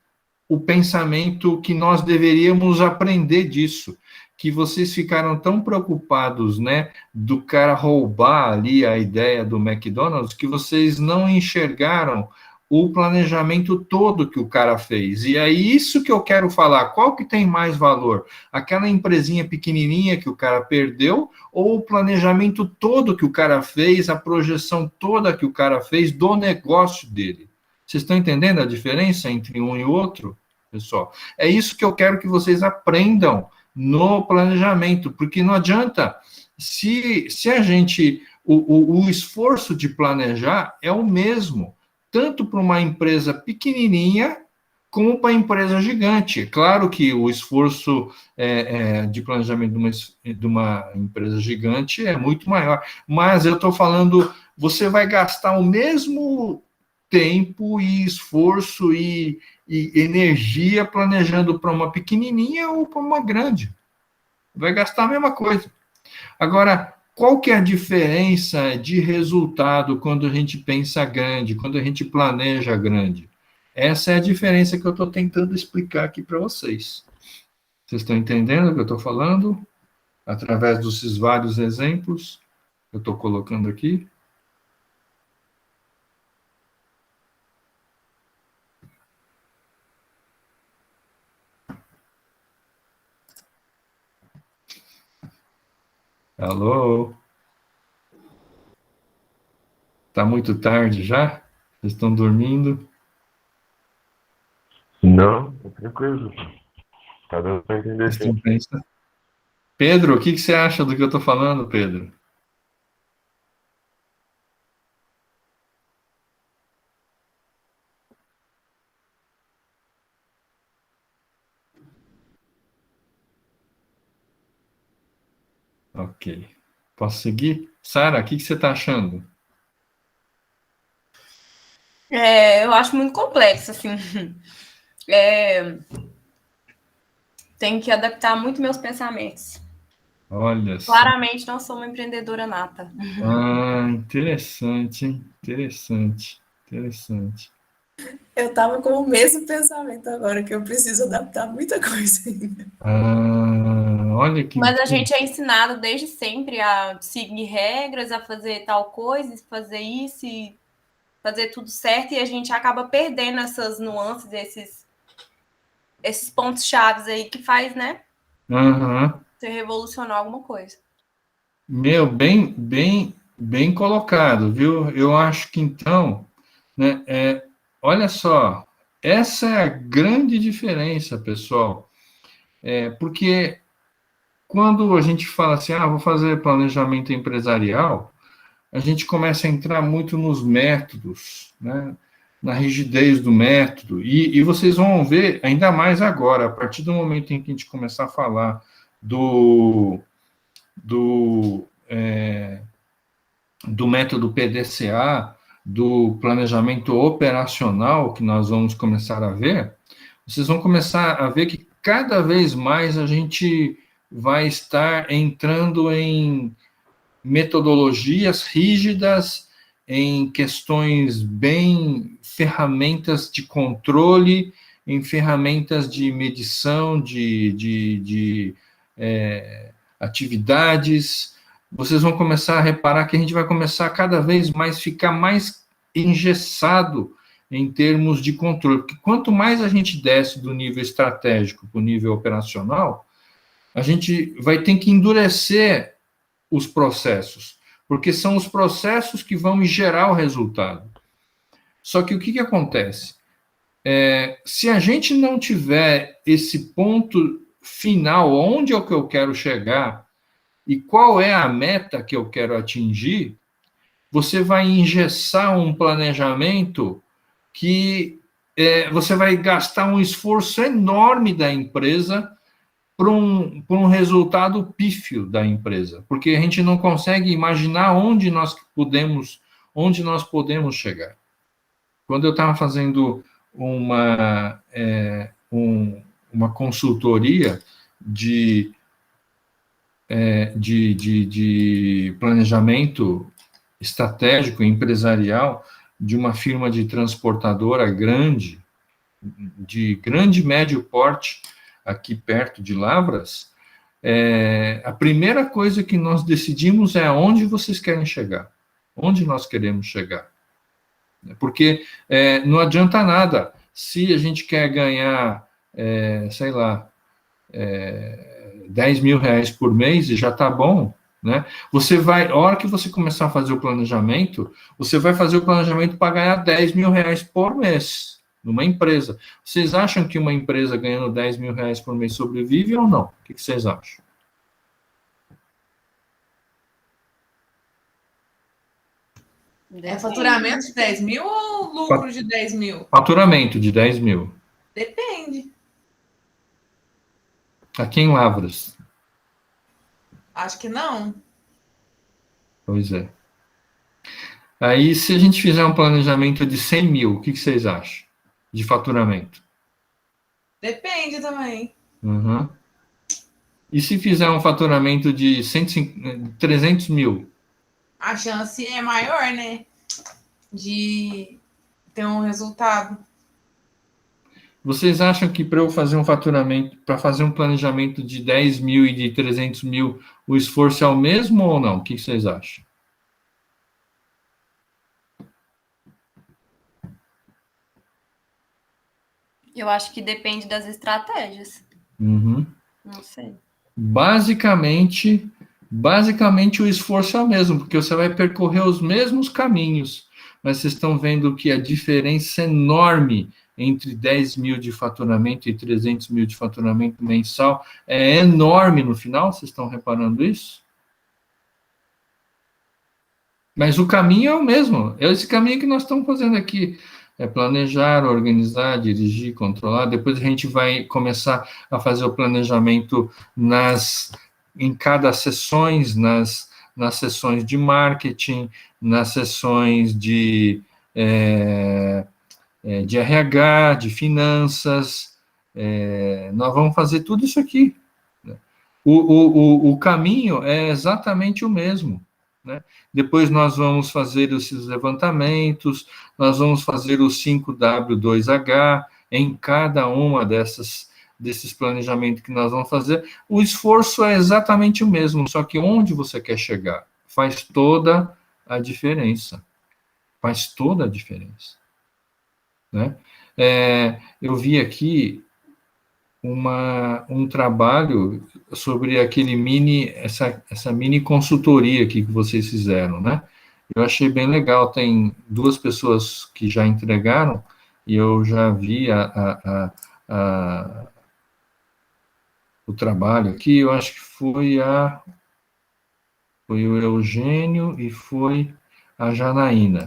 [SPEAKER 1] o pensamento que nós deveríamos aprender disso, que vocês ficaram tão preocupados, né, do cara roubar ali a ideia do McDonald's, que vocês não enxergaram o planejamento todo que o cara fez. E é isso que eu quero falar. Qual que tem mais valor? Aquela empresinha pequenininha que o cara perdeu ou o planejamento todo que o cara fez, a projeção toda que o cara fez do negócio dele? Vocês estão entendendo a diferença entre um e o outro, pessoal? É isso que eu quero que vocês aprendam no planejamento, porque não adianta, se a gente, o esforço de planejar é o mesmo, tanto para uma empresa pequenininha, como para a empresa gigante. Claro que o esforço de planejamento de uma empresa gigante é muito maior, mas eu estou falando, você vai gastar o mesmo tempo e esforço e energia planejando para uma pequenininha ou para uma grande. Vai gastar a mesma coisa. Agora, qual que é a diferença de resultado quando a gente pensa grande, quando a gente planeja grande? Essa é a diferença que eu estou tentando explicar aqui para vocês. Vocês estão entendendo o que eu estou falando? Através desses vários exemplos que eu estou colocando aqui. Alô? Está muito tarde já? Vocês estão dormindo?
[SPEAKER 7] Não, tranquilo. Tá dando para entender.
[SPEAKER 1] Estão Pedro, o que você acha do que eu estou falando, Pedro? Ok. Posso seguir? Sara, o que você está achando?
[SPEAKER 2] Eu acho muito complexo, assim. Tenho que adaptar muito meus pensamentos.
[SPEAKER 1] Olha só.
[SPEAKER 2] Claramente não sou uma empreendedora nata.
[SPEAKER 1] Interessante, hein? Interessante.
[SPEAKER 3] Eu tava com o mesmo pensamento agora, que eu preciso adaptar muita coisa ainda.
[SPEAKER 1] Olha que...
[SPEAKER 2] Mas a gente é ensinado desde sempre a seguir regras, a fazer tal coisa, fazer isso, e fazer tudo certo, e a gente acaba perdendo essas nuances, esses pontos chaves aí que faz, né? Você revolucionar alguma coisa.
[SPEAKER 1] Meu, bem colocado, viu? Eu acho que então, né, olha só, essa é a grande diferença, pessoal. Porque quando a gente fala assim, vou fazer planejamento empresarial, a gente começa a entrar muito nos métodos, né? Na rigidez do método, e vocês vão ver ainda mais agora, a partir do momento em que a gente começar a falar do método PDCA, do planejamento operacional, que nós vamos começar a ver, vocês vão começar a ver que cada vez mais a gente vai estar entrando em metodologias rígidas, em questões ferramentas de controle, em ferramentas de medição de atividades. Vocês vão começar a reparar que a gente vai começar a cada vez mais ficar mais engessado em termos de controle, porque quanto mais a gente desce do nível estratégico para o nível operacional, a gente vai ter que endurecer os processos, porque são os processos que vão gerar o resultado. Só que o que acontece? Se a gente não tiver esse ponto final, onde é que eu quero chegar e qual é a meta que eu quero atingir, você vai engessar um planejamento que você vai gastar um esforço enorme da empresa para um resultado pífio da empresa, porque a gente não consegue imaginar onde nós podemos chegar. Quando eu estava fazendo uma consultoria de planejamento estratégico empresarial de uma firma de transportadora grande, de grande e médio porte, aqui perto de Lavras, a primeira coisa que nós decidimos é aonde vocês querem chegar, onde nós queremos chegar. Porque não adianta nada, se a gente quer ganhar, sei lá, 10 mil reais por mês, e já está bom, né? A hora que você começar a fazer o planejamento, você vai fazer o planejamento para ganhar 10 mil reais por mês, numa empresa. Vocês acham que uma empresa ganhando 10 mil reais por mês sobrevive ou não? O que vocês acham?
[SPEAKER 4] É faturamento de 10 mil ou lucro de 10 mil?
[SPEAKER 1] Faturamento de 10 mil.
[SPEAKER 4] Depende.
[SPEAKER 1] Aqui em Lavras.
[SPEAKER 4] Acho que não.
[SPEAKER 1] Pois é. Aí, se a gente fizer um planejamento de 100 mil, o que vocês acham de faturamento?
[SPEAKER 4] Depende também.
[SPEAKER 1] Uhum. E se fizer um faturamento de 300 mil?
[SPEAKER 4] A chance é maior, né? De ter um resultado.
[SPEAKER 1] Vocês acham que para eu fazer um faturamento, para fazer um planejamento de 10 mil e de 300 mil, o esforço é o mesmo ou não? O que vocês acham?
[SPEAKER 2] Eu acho que depende das estratégias.
[SPEAKER 1] Uhum.
[SPEAKER 2] Não sei.
[SPEAKER 1] Basicamente, o esforço é o mesmo, porque você vai percorrer os mesmos caminhos, mas vocês estão vendo que a diferença enorme entre 10 mil de faturamento e 300 mil de faturamento mensal é enorme no final, vocês estão reparando isso? Mas o caminho é o mesmo, é esse caminho que nós estamos fazendo aqui, é planejar, organizar, dirigir, controlar, depois a gente vai começar a fazer o planejamento em cada sessões, nas sessões de marketing, nas sessões de RH, de finanças, nós vamos fazer tudo isso aqui. O caminho é exatamente o mesmo, né? Depois nós vamos fazer esses levantamentos, nós vamos fazer o 5W2H em cada uma desses planejamentos que nós vamos fazer. O esforço é exatamente o mesmo, só que onde você quer chegar faz toda a diferença. Faz toda a diferença, né? Eu vi aqui um trabalho sobre essa mini consultoria aqui que vocês fizeram, né? Eu achei bem legal, tem 2 pessoas que já entregaram, e eu já vi o trabalho aqui, eu acho que foi o Eugênio e foi a Janaína.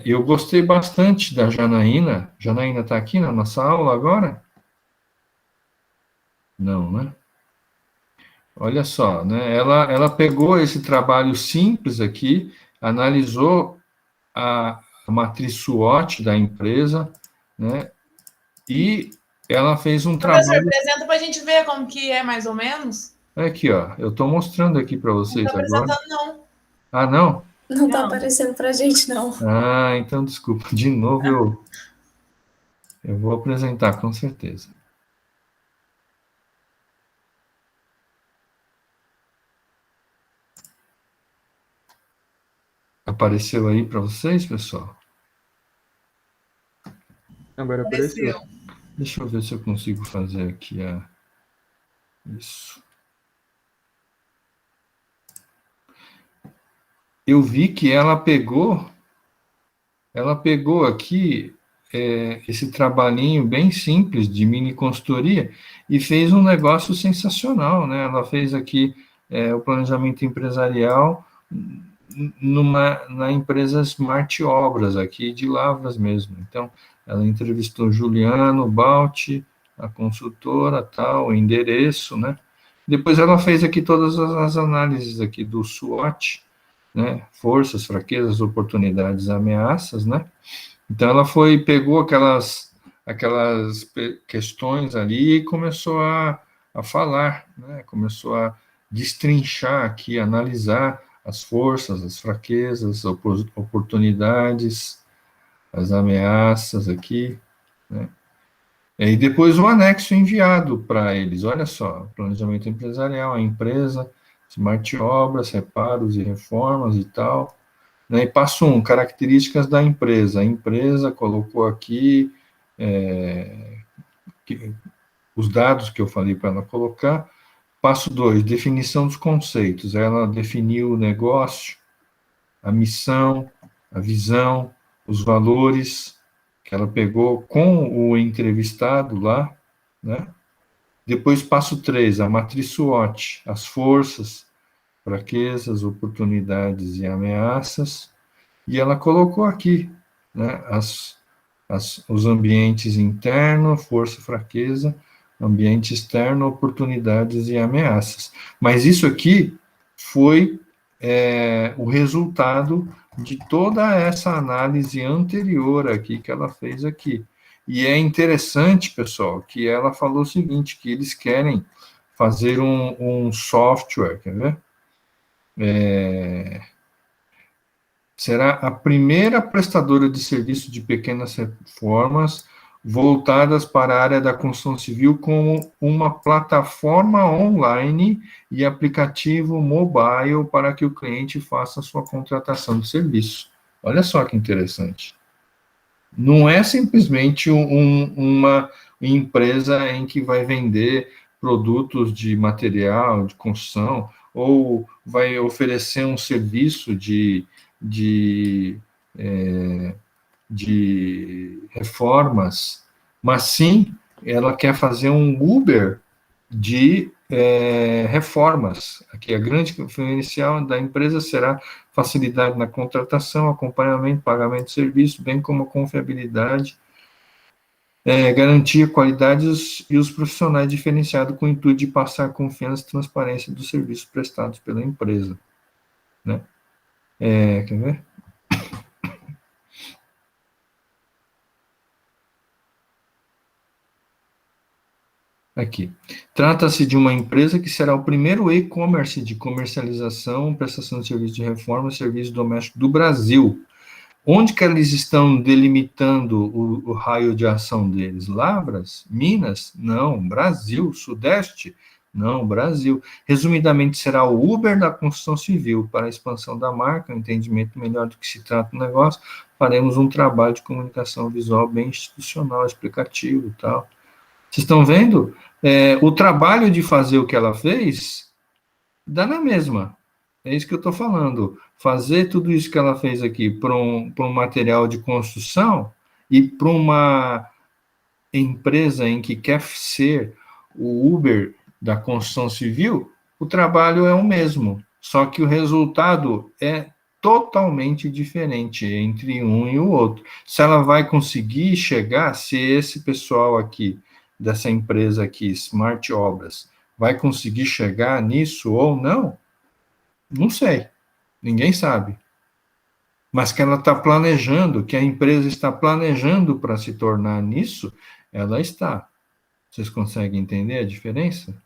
[SPEAKER 1] Eu gostei bastante da Janaína. Janaína está aqui na nossa aula agora? Não, né? Olha só, né? Ela pegou esse trabalho simples aqui, analisou a matriz SWOT da empresa, né? E ela fez um
[SPEAKER 4] Professor,
[SPEAKER 1] trabalho...
[SPEAKER 4] apresenta para a gente ver como que é, mais ou menos.
[SPEAKER 1] Aqui, ó, eu estou mostrando aqui para vocês
[SPEAKER 4] Não está
[SPEAKER 1] agora.
[SPEAKER 4] apresentando, não.
[SPEAKER 1] Ah, não?
[SPEAKER 3] Não está
[SPEAKER 4] Não.
[SPEAKER 3] aparecendo para a gente, não.
[SPEAKER 1] Ah, então desculpa. De novo eu vou apresentar, com certeza. Apareceu aí para vocês, pessoal?
[SPEAKER 8] Agora apareceu.
[SPEAKER 1] Deixa eu ver se eu consigo fazer aqui isso. Eu vi que ela pegou aqui esse trabalhinho bem simples de mini consultoria e fez um negócio sensacional, né? Ela fez aqui o planejamento empresarial na empresa Smart Obras, aqui de Lavras mesmo. Então, ela entrevistou Juliano Balti, a consultora, tal, o endereço, né? Depois ela fez aqui todas as análises aqui do SWOT, né? Forças, fraquezas, oportunidades, ameaças, né? Então, ela pegou aquelas questões ali e começou a falar, né? Começou a destrinchar aqui, analisar as forças, as fraquezas, oportunidades, as ameaças aqui, né? E depois o anexo enviado para eles, olha só, planejamento empresarial, a empresa, Smart Obras, reparos e reformas e tal, né? E passo 1, características da empresa. A empresa colocou aqui os dados que eu falei para ela colocar. Passo 2, definição dos conceitos. Ela definiu o negócio, a missão, a visão, os valores que ela pegou com o entrevistado lá, né? Depois, passo 3, a matriz SWOT, as forças, fraquezas, oportunidades e ameaças, e ela colocou aqui, né, os ambientes interno, força, fraqueza, ambiente externo, oportunidades e ameaças. Mas isso aqui foi o resultado de toda essa análise anterior aqui que ela fez aqui. E é interessante, pessoal, que ela falou o seguinte, que eles querem fazer um software, quer ver? Será a primeira prestadora de serviço de pequenas reformas voltadas para a área da construção civil como uma plataforma online e aplicativo mobile para que o cliente faça a sua contratação de serviço. Olha só que interessante. Não é simplesmente uma empresa em que vai vender produtos de material, de construção, ou vai oferecer um serviço de mas sim, ela quer fazer um Uber de reformas. Aqui, a grande diferencial da empresa será facilidade na contratação, acompanhamento, pagamento de serviço, bem como a confiabilidade, garantir a qualidade e os profissionais diferenciados com o intuito de passar confiança e transparência dos serviços prestados pela empresa. Né? Quer ver? Aqui. Trata-se de uma empresa que será o primeiro e-commerce de comercialização, prestação de serviço de reforma e serviço doméstico do Brasil. Onde que eles estão delimitando o raio de ação deles? Lavras? Minas? Não. Brasil? Sudeste? Não. Brasil. Resumidamente, será o Uber da construção civil. Para a expansão da marca, um entendimento melhor do que se trata do negócio, faremos um trabalho de comunicação visual bem institucional, explicativo e tal. Vocês estão vendo? O trabalho de fazer o que ela fez, dá na mesma. É isso que eu estou falando. Fazer tudo isso que ela fez aqui para um material de construção e para uma empresa em que quer ser o Uber da construção civil, o trabalho é o mesmo. Só que o resultado é totalmente diferente entre um e o outro. Se ela vai conseguir chegar, se esse pessoal aqui, dessa empresa aqui, Smart Obras, vai conseguir chegar nisso ou não, não sei, ninguém sabe. Mas que ela está planejando, que a empresa está planejando para se tornar nisso, ela está. Vocês conseguem entender a diferença?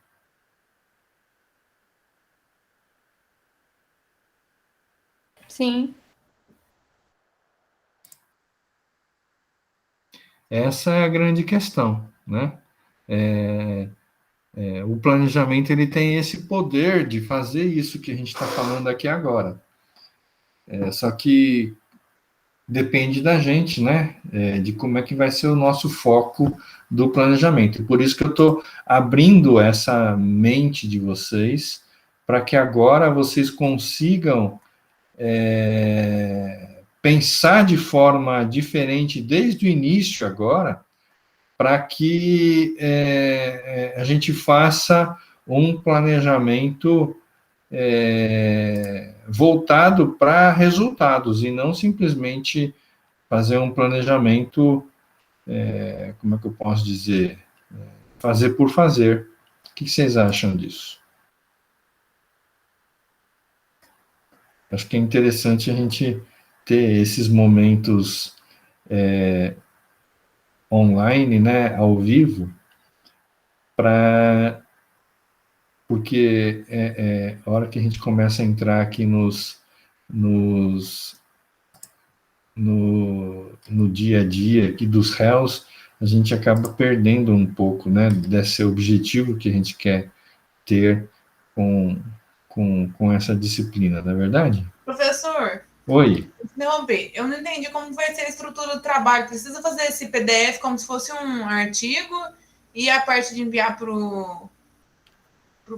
[SPEAKER 2] Sim.
[SPEAKER 1] Essa é a grande questão, né? O planejamento ele tem esse poder de fazer isso que a gente está falando aqui agora. Só que depende da gente, né? De como é que vai ser o nosso foco do planejamento. Por isso que eu estou abrindo essa mente de vocês, para que agora vocês consigam pensar de forma diferente desde o início agora, para que a gente faça um planejamento voltado para resultados, e não simplesmente fazer um planejamento, como é que eu posso dizer, fazer por fazer. O que vocês acham disso? Acho que é interessante a gente ter esses momentos online, né, ao vivo, porque a hora que a gente começa a entrar aqui no dia a dia aqui dos réus, a gente acaba perdendo um pouco, né, desse objetivo que a gente quer ter com essa disciplina, não é verdade?
[SPEAKER 4] Professor,
[SPEAKER 1] Oi.
[SPEAKER 4] eu não entendi como vai ser a estrutura do trabalho. Precisa fazer esse PDF como se fosse um artigo e a parte de enviar para o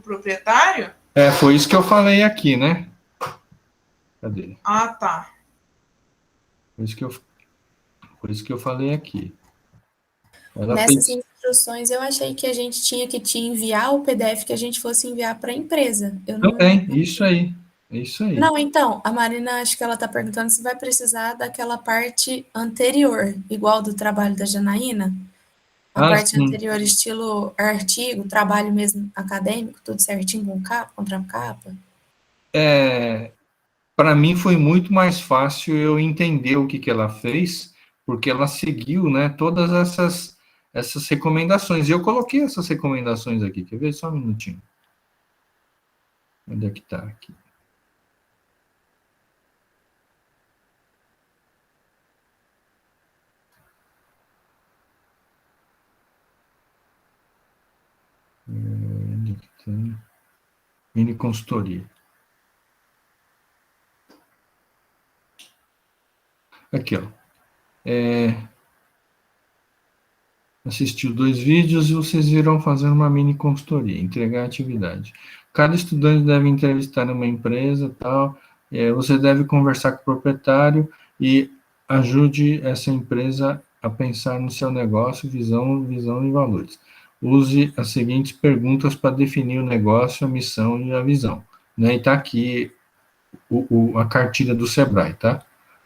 [SPEAKER 4] proprietário?
[SPEAKER 1] Foi isso que eu falei aqui, né? Cadê?
[SPEAKER 4] Ah, tá.
[SPEAKER 1] Por isso que eu falei aqui.
[SPEAKER 3] Nessas instruções, eu achei que a gente tinha que te enviar o PDF que a gente fosse enviar para a empresa.
[SPEAKER 1] Também, isso aí. Isso aí.
[SPEAKER 3] Não, então, a Marina, acho que ela está perguntando se vai precisar daquela parte anterior, igual do trabalho da Janaína. A parte
[SPEAKER 1] sim.
[SPEAKER 3] anterior, estilo artigo, trabalho mesmo acadêmico, tudo certinho, com capa, contracapa.
[SPEAKER 1] Para mim foi muito mais fácil eu entender o que ela fez, porque ela seguiu, né, todas essas recomendações. E eu coloquei essas recomendações aqui. Quer ver? Só um minutinho. Onde é que está aqui? Mini consultoria. Aqui, ó. Assistiu 2 vídeos e vocês irão fazer uma mini consultoria, entregar a atividade. Cada estudante deve entrevistar uma empresa, tal. Você deve conversar com o proprietário e ajude essa empresa a pensar no seu negócio, visão e valores. Use as seguintes perguntas para definir o negócio, a missão e a visão. Né? E está aqui a cartilha do Sebrae, tá?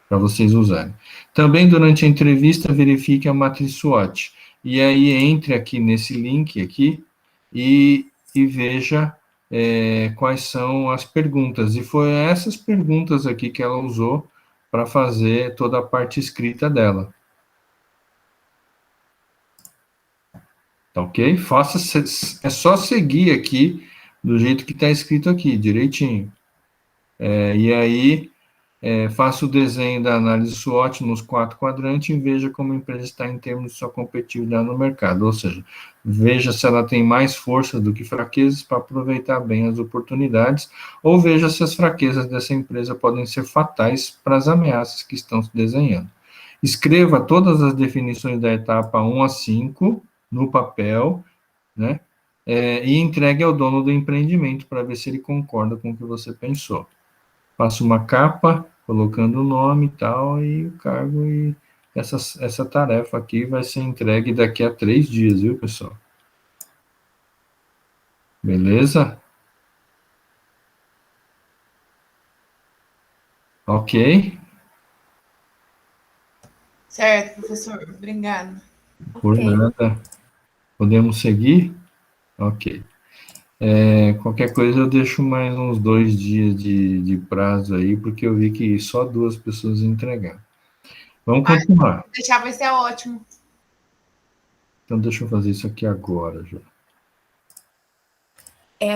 [SPEAKER 1] Para vocês usarem. Também, durante a entrevista, verifique a matriz SWOT. E aí, entre aqui nesse link aqui e veja quais são as perguntas. E foi essas perguntas aqui que ela usou para fazer toda a parte escrita dela. Tá ok? É só seguir aqui do jeito que está escrito aqui, direitinho. E aí, faça o desenho da análise SWOT nos 4 quadrantes e veja como a empresa está em termos de sua competitividade no mercado. Ou seja, veja se ela tem mais força do que fraquezas para aproveitar bem as oportunidades, ou veja se as fraquezas dessa empresa podem ser fatais para as ameaças que estão se desenhando. Escreva todas as definições da etapa 1 a 5 no papel, né? E entregue ao dono do empreendimento para ver se ele concorda com o que você pensou. Faça uma capa, colocando o nome e tal, e o cargo, e essa tarefa aqui vai ser entregue daqui a 3 dias, viu, pessoal? Beleza? Ok?
[SPEAKER 4] Certo, professor. Obrigada.
[SPEAKER 1] Por
[SPEAKER 3] Ok.
[SPEAKER 1] nada. Podemos seguir? Ok. Qualquer coisa eu deixo mais uns 2 dias de prazo aí, porque eu vi que só 2 pessoas entregaram. Vamos continuar.
[SPEAKER 4] Deixar vai ser ótimo.
[SPEAKER 1] Então, deixa eu fazer isso aqui agora já.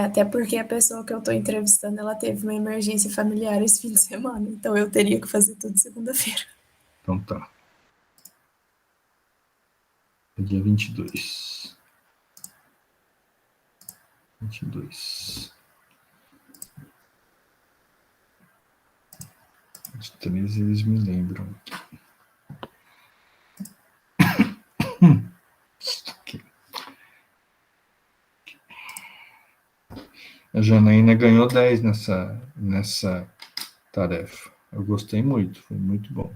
[SPEAKER 3] Até porque a pessoa que eu tô entrevistando, ela teve uma emergência familiar esse fim de semana, então eu teria que fazer tudo segunda-feira.
[SPEAKER 1] Então tá. É dia 22. 22. Os 13 eles me lembram. Aqui. A Janaína ganhou 10 nessa tarefa. Eu gostei muito, foi muito bom.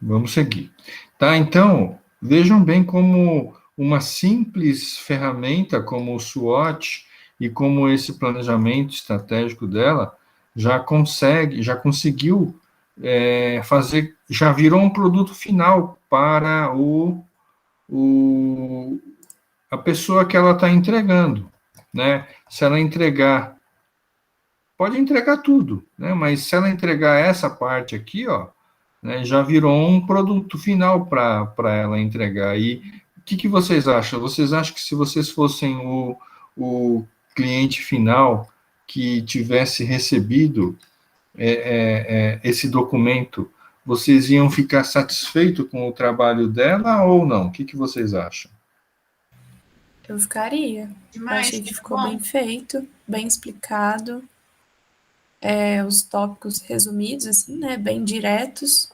[SPEAKER 1] Vamos seguir. Tá, então, vejam bem como uma simples ferramenta como o SWOT e como esse planejamento estratégico dela já conseguiu fazer, já virou um produto final para a pessoa que ela está entregando, né? Se ela entregar, pode entregar tudo, né? Mas se ela entregar essa parte aqui, ó, né, já virou um produto final para ela entregar. E o que vocês acham? Vocês acham que se vocês fossem o cliente final que tivesse recebido esse documento, vocês iam ficar satisfeitos com o trabalho dela ou não? O que vocês acham?
[SPEAKER 3] Eu ficaria.
[SPEAKER 4] Demais.
[SPEAKER 3] Eu achei que ficou
[SPEAKER 4] Bom.
[SPEAKER 3] bem feito, bem explicado. Os tópicos resumidos, assim, né? Bem diretos.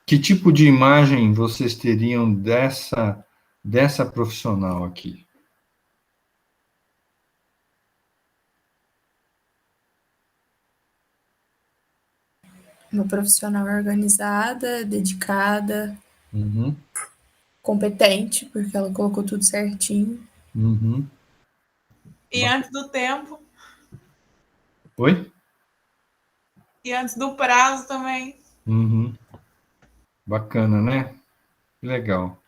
[SPEAKER 1] Que tipo de imagem vocês teriam dessa profissional aqui?
[SPEAKER 3] Uma profissional organizada, dedicada,
[SPEAKER 1] Uhum,
[SPEAKER 3] competente, porque ela colocou tudo certinho.
[SPEAKER 1] uhum.
[SPEAKER 4] E antes do tempo.
[SPEAKER 1] Oi?
[SPEAKER 4] E antes do prazo também.
[SPEAKER 1] Uhum. Bacana, né? Legal.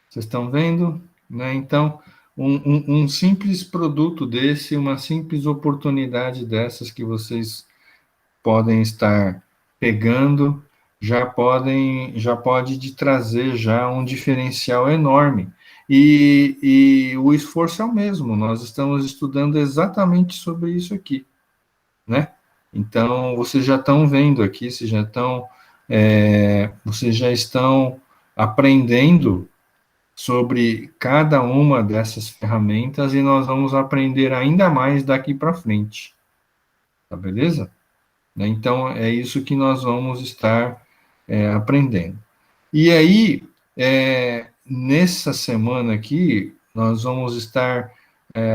[SPEAKER 1] Vocês estão vendo? Né? Então, um simples produto desse, uma simples oportunidade dessas que vocês podem estar pegando, já pode te trazer já um diferencial enorme. E o esforço é o mesmo, nós estamos estudando exatamente sobre isso aqui, né? Então, vocês já estão vendo aqui, vocês já estão aprendendo sobre cada uma dessas ferramentas e nós vamos aprender ainda mais daqui para frente. Tá beleza? Então, é isso que nós vamos estar aprendendo. E aí, nessa semana aqui, nós vamos estar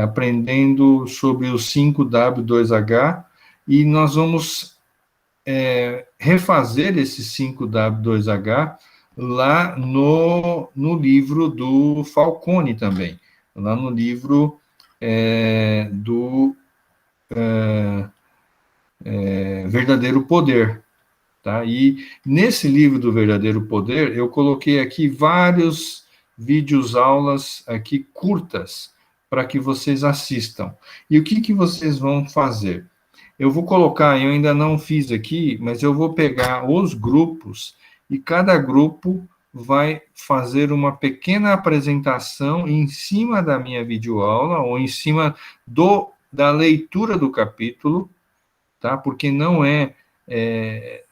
[SPEAKER 1] aprendendo sobre o 5W2H e nós vamos refazer esse 5W2H lá no livro do Falcone também, lá no livro do Verdadeiro Poder. Tá? E nesse livro do Verdadeiro Poder, eu coloquei aqui vários vídeos aulas aqui curtas para que vocês assistam. E o que vocês vão fazer? Eu vou colocar, eu ainda não fiz aqui, mas eu vou pegar os grupos e cada grupo vai fazer uma pequena apresentação em cima da minha videoaula ou em cima da leitura do capítulo, tá? Porque não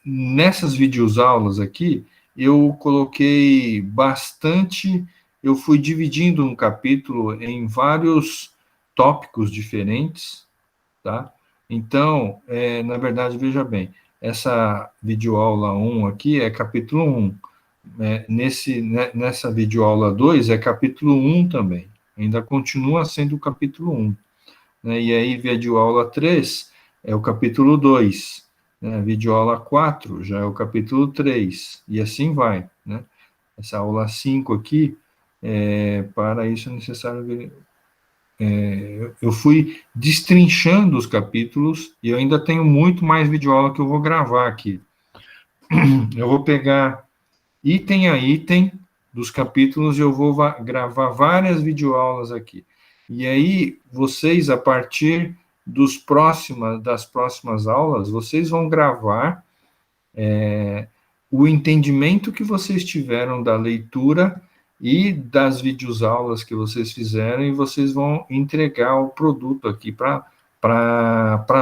[SPEAKER 1] nessas videoaulas aqui, eu coloquei bastante, eu fui dividindo um capítulo em vários tópicos diferentes, tá? Então, na verdade, veja bem, essa videoaula 1 aqui é capítulo 1, nessa videoaula 2 é capítulo 1 também, ainda continua sendo o capítulo 1, né? E aí, videoaula 3 é o capítulo 2, né? Videoaula 4 já é o capítulo 3, e assim vai, né? Essa aula 5 aqui, para isso é necessário ver. Eu fui destrinchando os capítulos, e eu ainda tenho muito mais videoaula que eu vou gravar aqui. Eu vou pegar item a item dos capítulos, e eu vou gravar várias videoaulas aqui. E aí, vocês, a partir das próximas aulas, vocês vão gravar o entendimento que vocês tiveram da leitura e das videoaulas que vocês fizeram, e vocês vão entregar o produto aqui para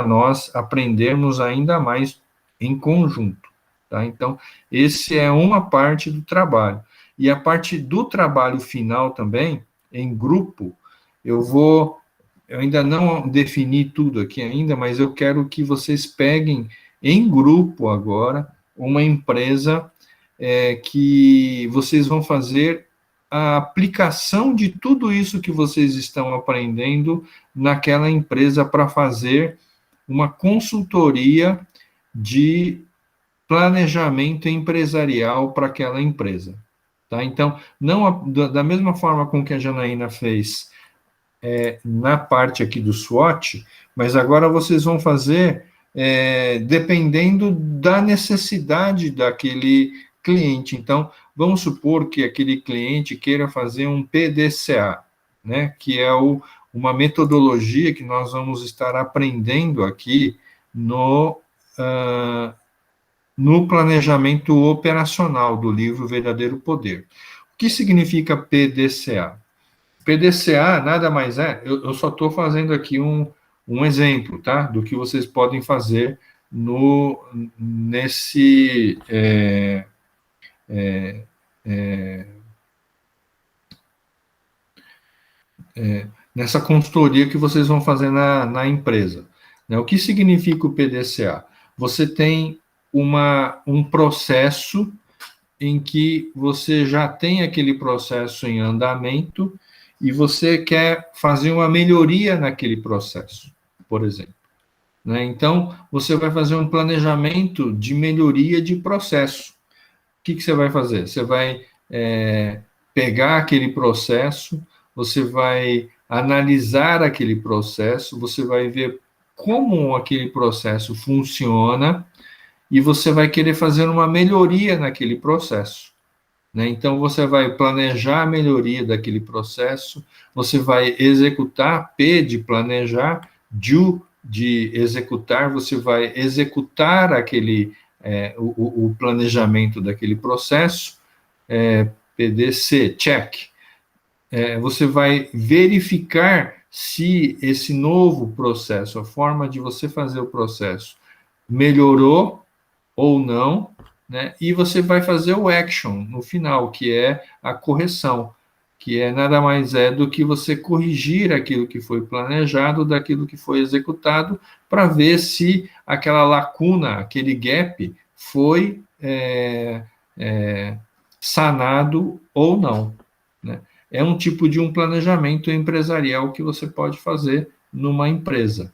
[SPEAKER 1] nós aprendermos ainda mais em conjunto, tá? Então, esse é uma parte do trabalho. E a parte do trabalho final também, em grupo, eu ainda não defini tudo aqui ainda, mas eu quero que vocês peguem em grupo agora uma empresa que vocês vão fazer a aplicação de tudo isso que vocês estão aprendendo naquela empresa para fazer uma consultoria de planejamento empresarial para aquela empresa. Tá? Então, da mesma forma com que a Janaína fez na parte aqui do SWOT, mas agora vocês vão fazer dependendo da necessidade daquele cliente. Então, vamos supor que aquele cliente queira fazer um PDCA, né, que é uma metodologia que nós vamos estar aprendendo aqui no planejamento operacional do livro Verdadeiro Poder. O que significa PDCA? PDCA nada mais eu só estou fazendo aqui um exemplo, tá, do que vocês podem fazer nessa consultoria que vocês vão fazer na empresa. Né? O que significa o PDCA? Você tem um processo em que você já tem aquele processo em andamento e você quer fazer uma melhoria naquele processo, por exemplo. Né? Então, você vai fazer um planejamento de melhoria de processo. O que você vai fazer? Você vai pegar aquele processo, você vai analisar aquele processo, você vai ver como aquele processo funciona e você vai querer fazer uma melhoria naquele processo. Né? Então, você vai planejar a melhoria daquele processo, você vai executar, P de planejar, D de executar, você vai executar o planejamento daquele processo, PDC, check. Você vai verificar se esse novo processo, a forma de você fazer o processo, melhorou ou não, né? E você vai fazer o action no final, que é a correção, que nada mais do que você corrigir aquilo que foi planejado daquilo que foi executado, para ver se aquela lacuna, aquele gap, foi sanado ou não, né? É um tipo de um planejamento empresarial que você pode fazer numa empresa,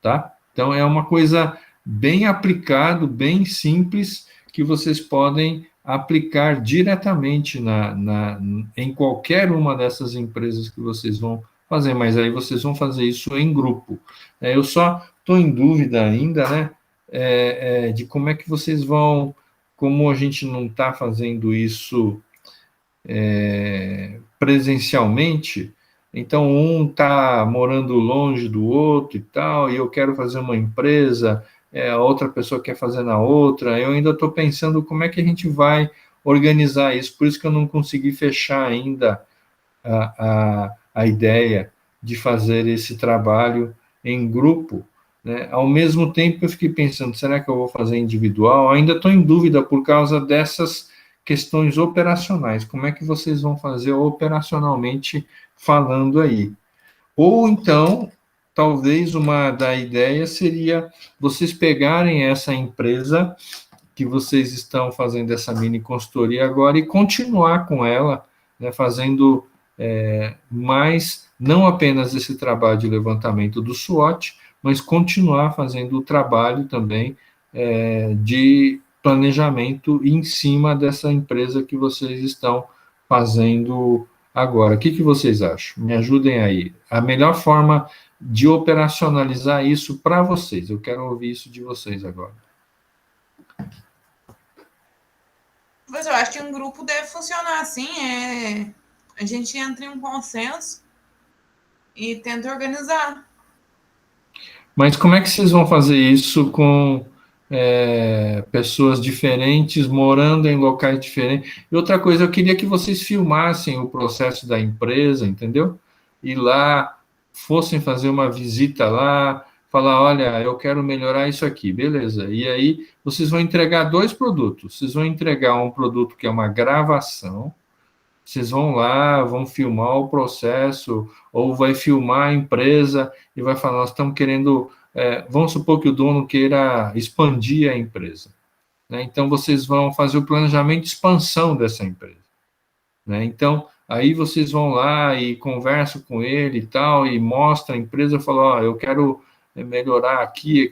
[SPEAKER 1] tá? Então, é uma coisa bem aplicado, bem simples, que vocês podem aplicar diretamente em qualquer uma dessas empresas que vocês vão fazer, mas aí vocês vão fazer isso em grupo. Eu só estou em dúvida ainda, né, de como é que vocês vão, como a gente não está fazendo isso presencialmente, então um está morando longe do outro e tal, e eu quero fazer uma empresa, a outra pessoa quer fazer na outra, eu ainda estou pensando como é que a gente vai organizar isso, por isso que eu não consegui fechar ainda a ideia de fazer esse trabalho em grupo, né? Ao mesmo tempo eu fiquei pensando, será que eu vou fazer individual? Ainda estou em dúvida por causa dessas questões operacionais, como é que vocês vão fazer operacionalmente falando aí? Ou então, talvez uma da ideia seria vocês pegarem essa empresa que vocês estão fazendo essa mini consultoria agora e continuar com ela, né, fazendo mais, não apenas esse trabalho de levantamento do SWOT, mas continuar fazendo o trabalho também de planejamento em cima dessa empresa que vocês estão fazendo agora. O que vocês acham? Me ajudem aí. A melhor forma de operacionalizar isso para vocês. Eu quero ouvir isso de vocês agora.
[SPEAKER 4] Mas eu acho que um grupo deve funcionar assim, a gente entra em um consenso e tenta organizar.
[SPEAKER 1] Mas como é que vocês vão fazer isso com pessoas diferentes, morando em locais diferentes? E outra coisa, eu queria que vocês filmassem o processo da empresa, entendeu? Ir lá, fossem fazer uma visita lá, falar, olha, eu quero melhorar isso aqui, beleza. E aí, vocês vão entregar 2 produtos. Vocês vão entregar um produto que é uma gravação, vocês vão lá, vão filmar o processo, ou vai filmar a empresa e vai falar, nós estamos querendo, vamos supor que o dono queira expandir a empresa, né? Então, vocês vão fazer o planejamento de expansão dessa empresa, né? Então, aí vocês vão lá e conversam com ele e tal, e mostra a empresa, fala, eu quero melhorar aqui,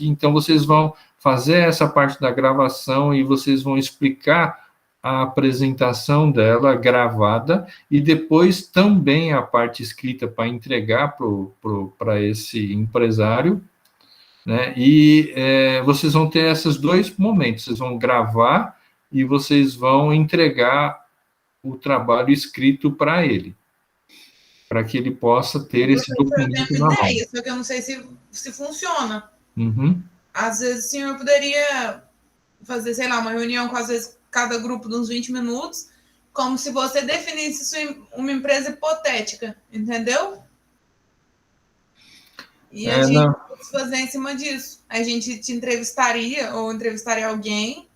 [SPEAKER 1] então vocês vão fazer essa parte da gravação e vocês vão explicar a apresentação dela gravada e depois também a parte escrita para entregar para esse empresário, né? E vocês vão ter esses 2 momentos, vocês vão gravar e vocês vão entregar o trabalho escrito para ele, para que ele possa ter esse documento na mão.
[SPEAKER 4] Só que eu não sei se funciona.
[SPEAKER 1] Uhum.
[SPEAKER 4] Às vezes, sim, eu poderia fazer, sei lá, uma reunião com, às vezes, cada grupo de uns 20 minutos, como se você definisse uma empresa hipotética, entendeu? E a gente pode fazer em cima disso. A gente te entrevistaria, ou entrevistaria alguém,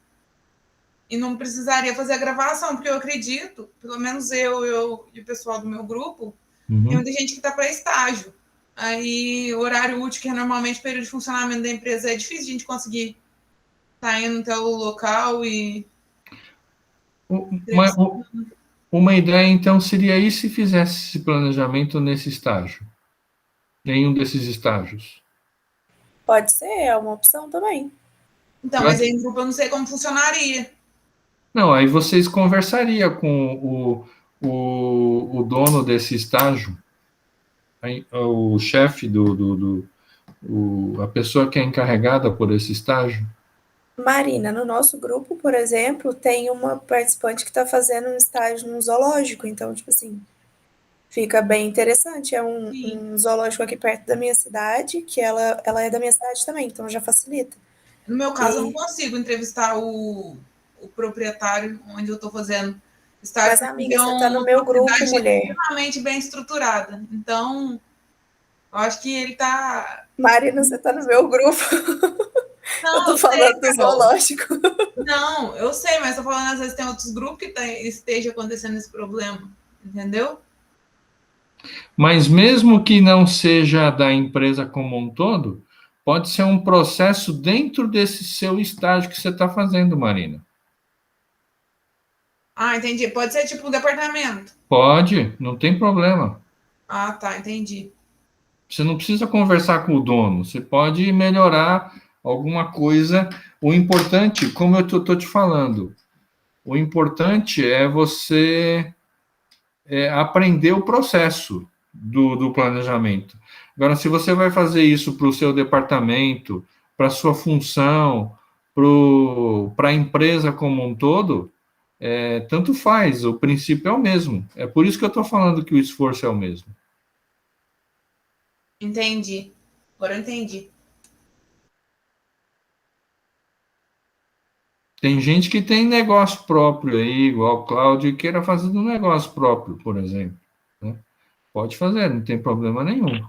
[SPEAKER 4] e não precisaria fazer a gravação, porque eu acredito, pelo menos eu e o pessoal do meu grupo, tem muita gente que está para estágio. Aí, o horário útil, que é normalmente o período de funcionamento da empresa, é difícil a gente conseguir estar indo até o local e...
[SPEAKER 1] Uma ideia, então, seria aí se fizesse esse planejamento nesse estágio? Nenhum desses estágios?
[SPEAKER 3] Pode ser, é uma opção também.
[SPEAKER 4] Então, mas aí em grupo eu não sei como funcionaria.
[SPEAKER 1] Não, aí vocês conversariam com o dono desse estágio, o chefe a pessoa que é encarregada por esse estágio.
[SPEAKER 3] Marina, no nosso grupo, por exemplo, tem uma participante que está fazendo um estágio num zoológico, então, tipo assim, fica bem interessante. É um zoológico aqui perto da minha cidade, que ela é da minha cidade também, então já facilita.
[SPEAKER 4] No meu caso, eu não consigo entrevistar o proprietário onde eu estou fazendo estágio.
[SPEAKER 3] Mas, amiga, você está no meu grupo, mulher.
[SPEAKER 4] Extremamente bem estruturada. Então, eu acho que ele está...
[SPEAKER 3] Marina, você está no meu grupo.
[SPEAKER 4] Não,
[SPEAKER 3] eu tô falando do zoológico.
[SPEAKER 4] Não, eu sei, mas tô falando, às vezes tem outros grupos que esteja acontecendo esse problema, entendeu?
[SPEAKER 1] Mas mesmo que não seja da empresa como um todo, pode ser um processo dentro desse seu estágio que você está fazendo, Marina.
[SPEAKER 4] Ah, entendi. Pode ser tipo um departamento?
[SPEAKER 1] Pode, não tem problema.
[SPEAKER 4] Ah, tá, entendi.
[SPEAKER 1] Você não precisa conversar com o dono, você pode melhorar alguma coisa. O importante, como eu estou te falando, o importante é você aprender o processo do planejamento. Agora, se você vai fazer isso para o seu departamento, para a sua função, para a empresa como um todo, tanto faz, o princípio é o mesmo. É por isso que eu estou falando que o esforço é o mesmo.
[SPEAKER 4] Entendi. Agora eu entendi.
[SPEAKER 1] Tem gente que tem negócio próprio aí, igual o Cláudio, e queira fazer um negócio próprio, por exemplo. Né? Pode fazer, não tem problema nenhum.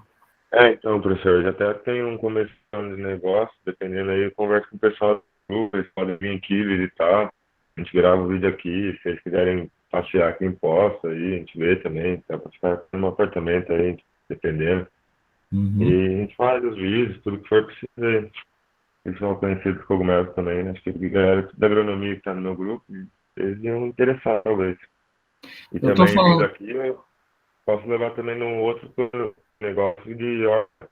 [SPEAKER 7] Então, professor, eu já até tenho um começando de negócio, dependendo aí, eu converso com o pessoal do grupo, eles podem vir aqui visitar, a gente grava o vídeo aqui, se eles quiserem passear aqui em Poça, aí a gente vê também, dá pra ficar no apartamento aí, dependendo.
[SPEAKER 1] Uhum.
[SPEAKER 7] E a gente faz os vídeos, tudo que for preciso aí. Eles são conhecidos cogumelos também, né? Acho que a galera da agronomia que está no meu grupo, eles iam interessar, talvez. E
[SPEAKER 1] Eu tô
[SPEAKER 7] também
[SPEAKER 1] falando-
[SPEAKER 7] vindo aqui, eu posso levar também num outro negócio de horta.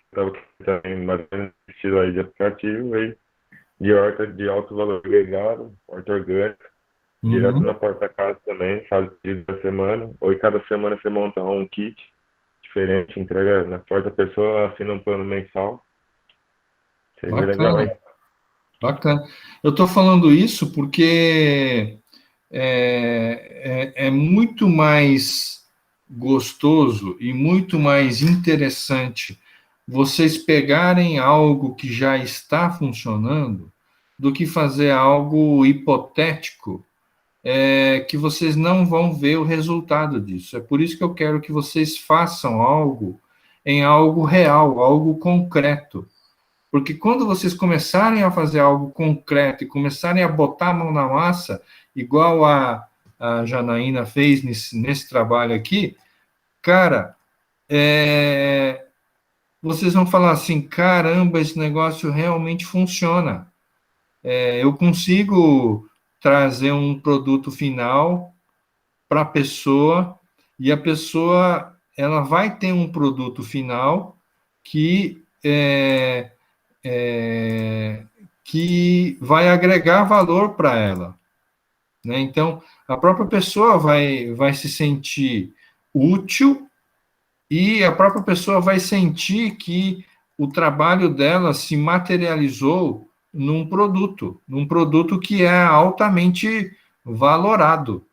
[SPEAKER 7] Estava também mais ou menos nesse estilo aí de aplicativo, aí, de horta de alto valor agregado, horta orgânica, direto na porta da casa também, faz o pedido da semana, ou cada semana você monta um kit diferente, entrega na porta da pessoa, assina um plano mensal. Seria legal, hein?
[SPEAKER 1] Bacana. Eu estou falando isso porque é muito mais gostoso e muito mais interessante vocês pegarem algo que já está funcionando do que fazer algo hipotético que vocês não vão ver o resultado disso. É por isso que eu quero que vocês façam algo em algo real, algo concreto. Porque quando vocês começarem a fazer algo concreto e começarem a botar a mão na massa, igual a Janaína fez nesse trabalho aqui, cara, vocês vão falar assim, caramba, esse negócio realmente funciona. Eu consigo trazer um produto final para a pessoa, e a pessoa ela vai ter um produto final que que vai agregar valor para ela. Né? Então, a própria pessoa vai se sentir útil e a própria pessoa vai sentir que o trabalho dela se materializou num produto que é altamente valorado.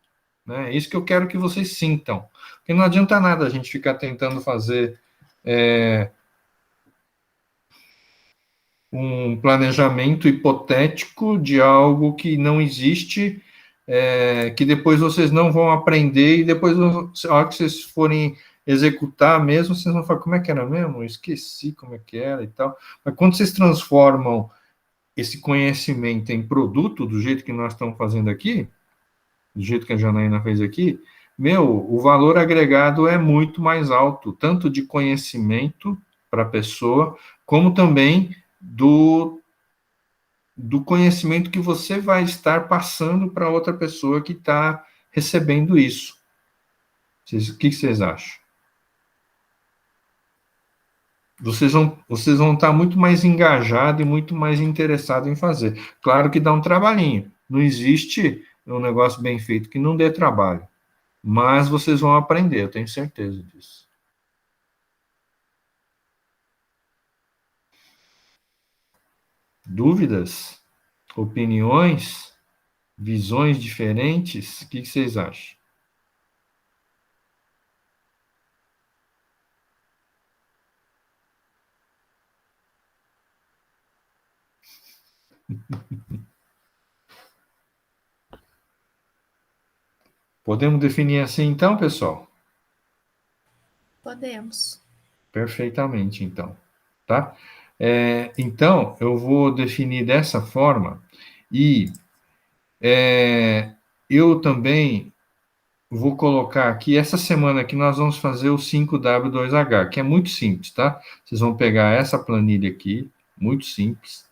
[SPEAKER 1] Né? É isso que eu quero que vocês sintam. Porque não adianta nada a gente ficar tentando fazer um planejamento hipotético de algo que não existe, que depois vocês não vão aprender, e depois, a hora que vocês forem executar mesmo, vocês vão falar, como é que era mesmo? Eu esqueci como é que era e tal. Mas quando vocês transformam esse conhecimento em produto, do jeito que nós estamos fazendo aqui, do jeito que a Janaína fez aqui, o valor agregado é muito mais alto, tanto de conhecimento para a pessoa, como também do conhecimento que você vai estar passando para outra pessoa que está recebendo isso. O que vocês acham? Vocês vão estar muito mais engajados e muito mais interessados em fazer. Claro que dá um trabalhinho. Não existe um negócio bem feito que não dê trabalho. Mas vocês vão aprender, eu tenho certeza disso. Dúvidas? Opiniões? Visões diferentes? O que vocês acham? Podemos definir assim, então, pessoal?
[SPEAKER 3] Podemos.
[SPEAKER 1] Perfeitamente, então. Tá? Então, eu vou definir dessa forma e eu também vou colocar aqui, essa semana aqui nós vamos fazer o 5W2H, que é muito simples, tá? Vocês vão pegar essa planilha aqui, muito simples,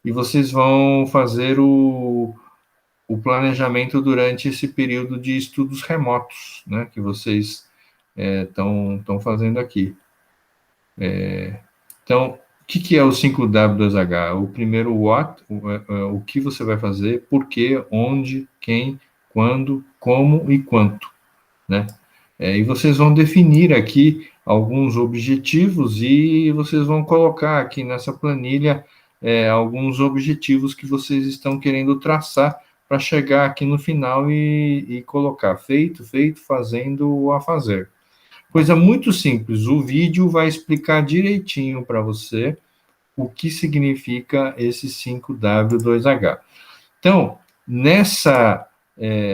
[SPEAKER 1] e vocês vão fazer o planejamento durante esse período de estudos remotos, né, que vocês estão fazendo aqui. Então, O que é o 5W2H? O primeiro what, o que você vai fazer, por quê, onde, quem, quando, como e quanto, né? E vocês vão definir aqui alguns objetivos e vocês vão colocar aqui nessa planilha alguns objetivos que vocês estão querendo traçar para chegar aqui no final e colocar feito, fazendo, a fazer. Coisa muito simples, o vídeo vai explicar direitinho para você o que significa esse 5W2H. Então, nessa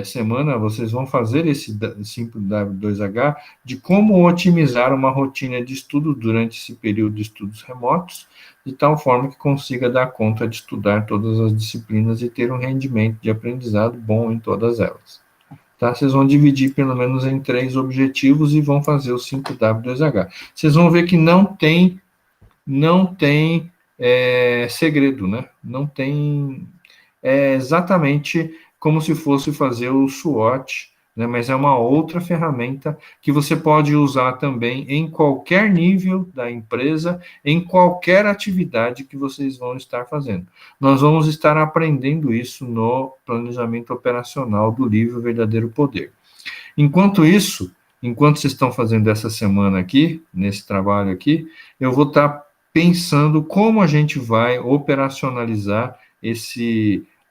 [SPEAKER 1] semana, vocês vão fazer esse 5W2H de como otimizar uma rotina de estudo durante esse período de estudos remotos, de tal forma que consiga dar conta de estudar todas as disciplinas e ter um rendimento de aprendizado bom em todas elas. Tá? Vocês vão dividir pelo menos em 3 objetivos e vão fazer o 5W2H. Vocês vão ver que não tem segredo, né? Não tem... É exatamente como se fosse fazer o SWOT, né? Mas é uma outra ferramenta que você pode usar também em qualquer nível da empresa, em qualquer atividade que vocês vão estar fazendo. Nós vamos estar aprendendo isso no planejamento operacional do livro Verdadeiro Poder. Enquanto isso, enquanto vocês estão fazendo essa semana aqui, nesse trabalho aqui, eu vou estar pensando como a gente vai operacionalizar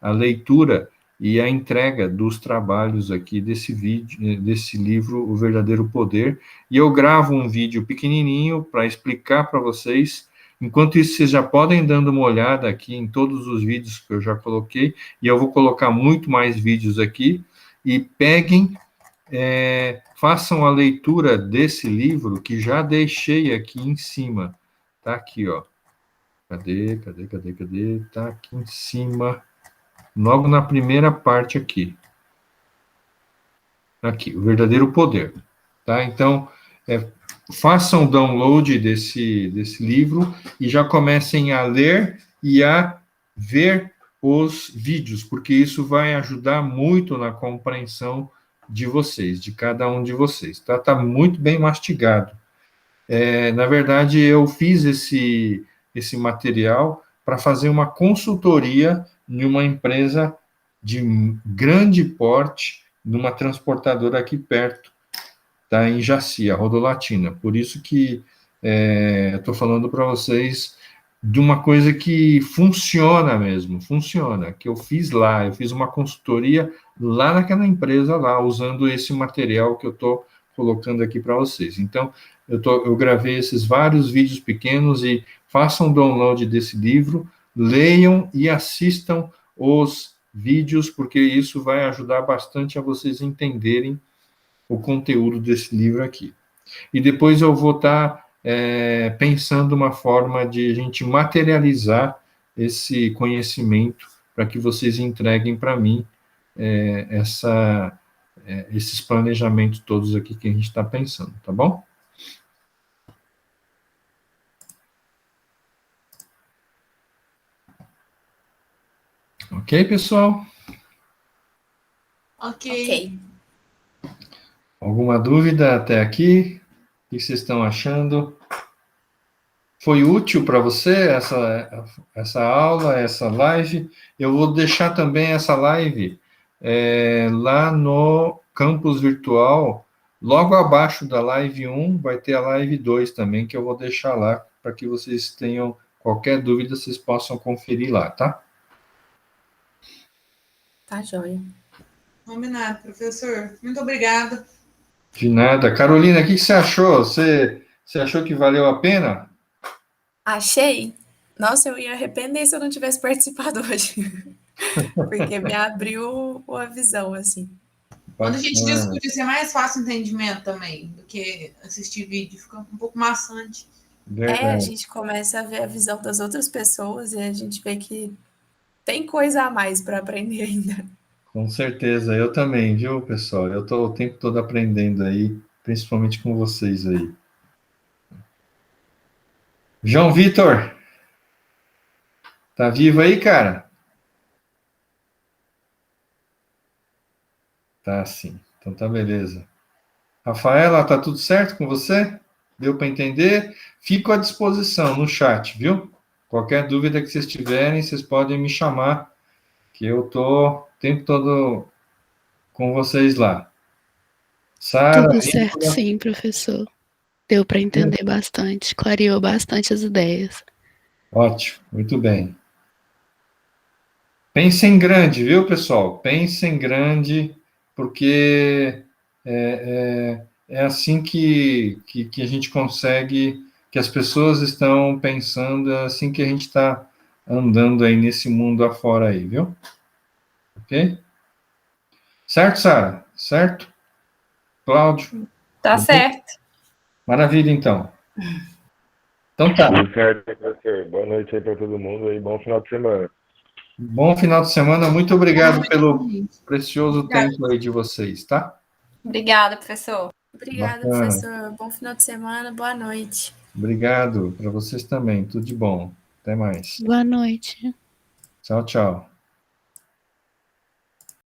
[SPEAKER 1] a leitura e a entrega dos trabalhos aqui desse vídeo, desse livro, O Verdadeiro Poder, e eu gravo um vídeo pequenininho para explicar para vocês. Enquanto isso, vocês já podem dando uma olhada aqui em todos os vídeos que eu já coloquei, e eu vou colocar muito mais vídeos aqui, e peguem, façam a leitura desse livro que já deixei aqui em cima. Tá aqui, ó. Cadê? Tá aqui em cima. Logo na primeira parte aqui. Aqui, O Verdadeiro Poder. Tá? Então, façam o download desse livro e já comecem a ler e a ver os vídeos, porque isso vai ajudar muito na compreensão de vocês, de cada um de vocês. Tá? Tá muito bem mastigado. Na verdade, eu fiz esse material para fazer uma consultoria em uma empresa de grande porte, numa transportadora aqui perto, tá, em Jaci, a Rodolatina. Por isso que eu estou falando para vocês de uma coisa que funciona mesmo, funciona, que eu fiz lá, eu fiz uma consultoria lá naquela empresa lá, usando esse material que eu estou colocando aqui para vocês. Então, eu gravei esses vários vídeos pequenos e façam download desse livro, leiam e assistam os vídeos, porque isso vai ajudar bastante a vocês entenderem o conteúdo desse livro aqui. E depois eu vou estar pensando uma forma de a gente materializar esse conhecimento para que vocês entreguem para mim esses planejamentos todos aqui que a gente está pensando, tá bom? Ok, pessoal?
[SPEAKER 4] Ok.
[SPEAKER 1] Alguma dúvida até aqui? O que vocês estão achando? Foi útil para você essa aula, essa live? Eu vou deixar também essa live lá no campus virtual, logo abaixo da live 1, vai ter a live 2 também, que eu vou deixar lá, para que vocês tenham qualquer dúvida, vocês possam conferir lá, tá?
[SPEAKER 3] Tá, joia.
[SPEAKER 4] Combinado, professor. Muito obrigada.
[SPEAKER 1] De nada. Carolina, o que você achou? Você achou que valeu a pena?
[SPEAKER 3] Achei. Nossa, eu ia arrepender se eu não tivesse participado hoje. Porque me abriu a visão, assim.
[SPEAKER 4] Quando a gente discute, isso é mais fácil o entendimento também, do que assistir vídeo. Fica um pouco maçante.
[SPEAKER 3] A gente começa a ver a visão das outras pessoas e a gente vê que tem coisa a mais para aprender ainda.
[SPEAKER 1] Com certeza, eu também, viu, pessoal? Eu estou o tempo todo aprendendo aí, principalmente com vocês aí. João Vitor, tá vivo aí, cara? Tá sim, então tá beleza. Rafaela, tá tudo certo com você? Deu para entender? Fico à disposição no chat, viu? Qualquer dúvida que vocês tiverem, vocês podem me chamar, que eu tô o tempo todo com vocês lá. Sara,
[SPEAKER 9] Tudo certo,
[SPEAKER 1] Nicolas,
[SPEAKER 9] sim, professor. Deu para entender bastante, clareou bastante as ideias.
[SPEAKER 1] ótimo, muito bem. Pensem grande, viu, pessoal? Pensem grande, porque é assim que a gente consegue, que as pessoas estão pensando, é assim que a gente está andando aí nesse mundo afora aí, viu? Ok? Certo, Sara? Certo? Cláudio?
[SPEAKER 2] Tá
[SPEAKER 1] Tudo bem?
[SPEAKER 2] certo.
[SPEAKER 1] Maravilha, então. Então tá.
[SPEAKER 7] Tudo certo, professor. Boa noite aí para todo mundo e bom final de semana.
[SPEAKER 1] Bom final de semana. Muito obrigado pelo precioso tempo aí de vocês, tá?
[SPEAKER 2] Obrigada, professor.
[SPEAKER 3] Obrigada,
[SPEAKER 1] Bacana.
[SPEAKER 3] professor. Bom final de semana, boa noite.
[SPEAKER 1] Obrigado para vocês também. Tudo de bom. Até mais.
[SPEAKER 9] Boa noite.
[SPEAKER 1] Tchau, tchau.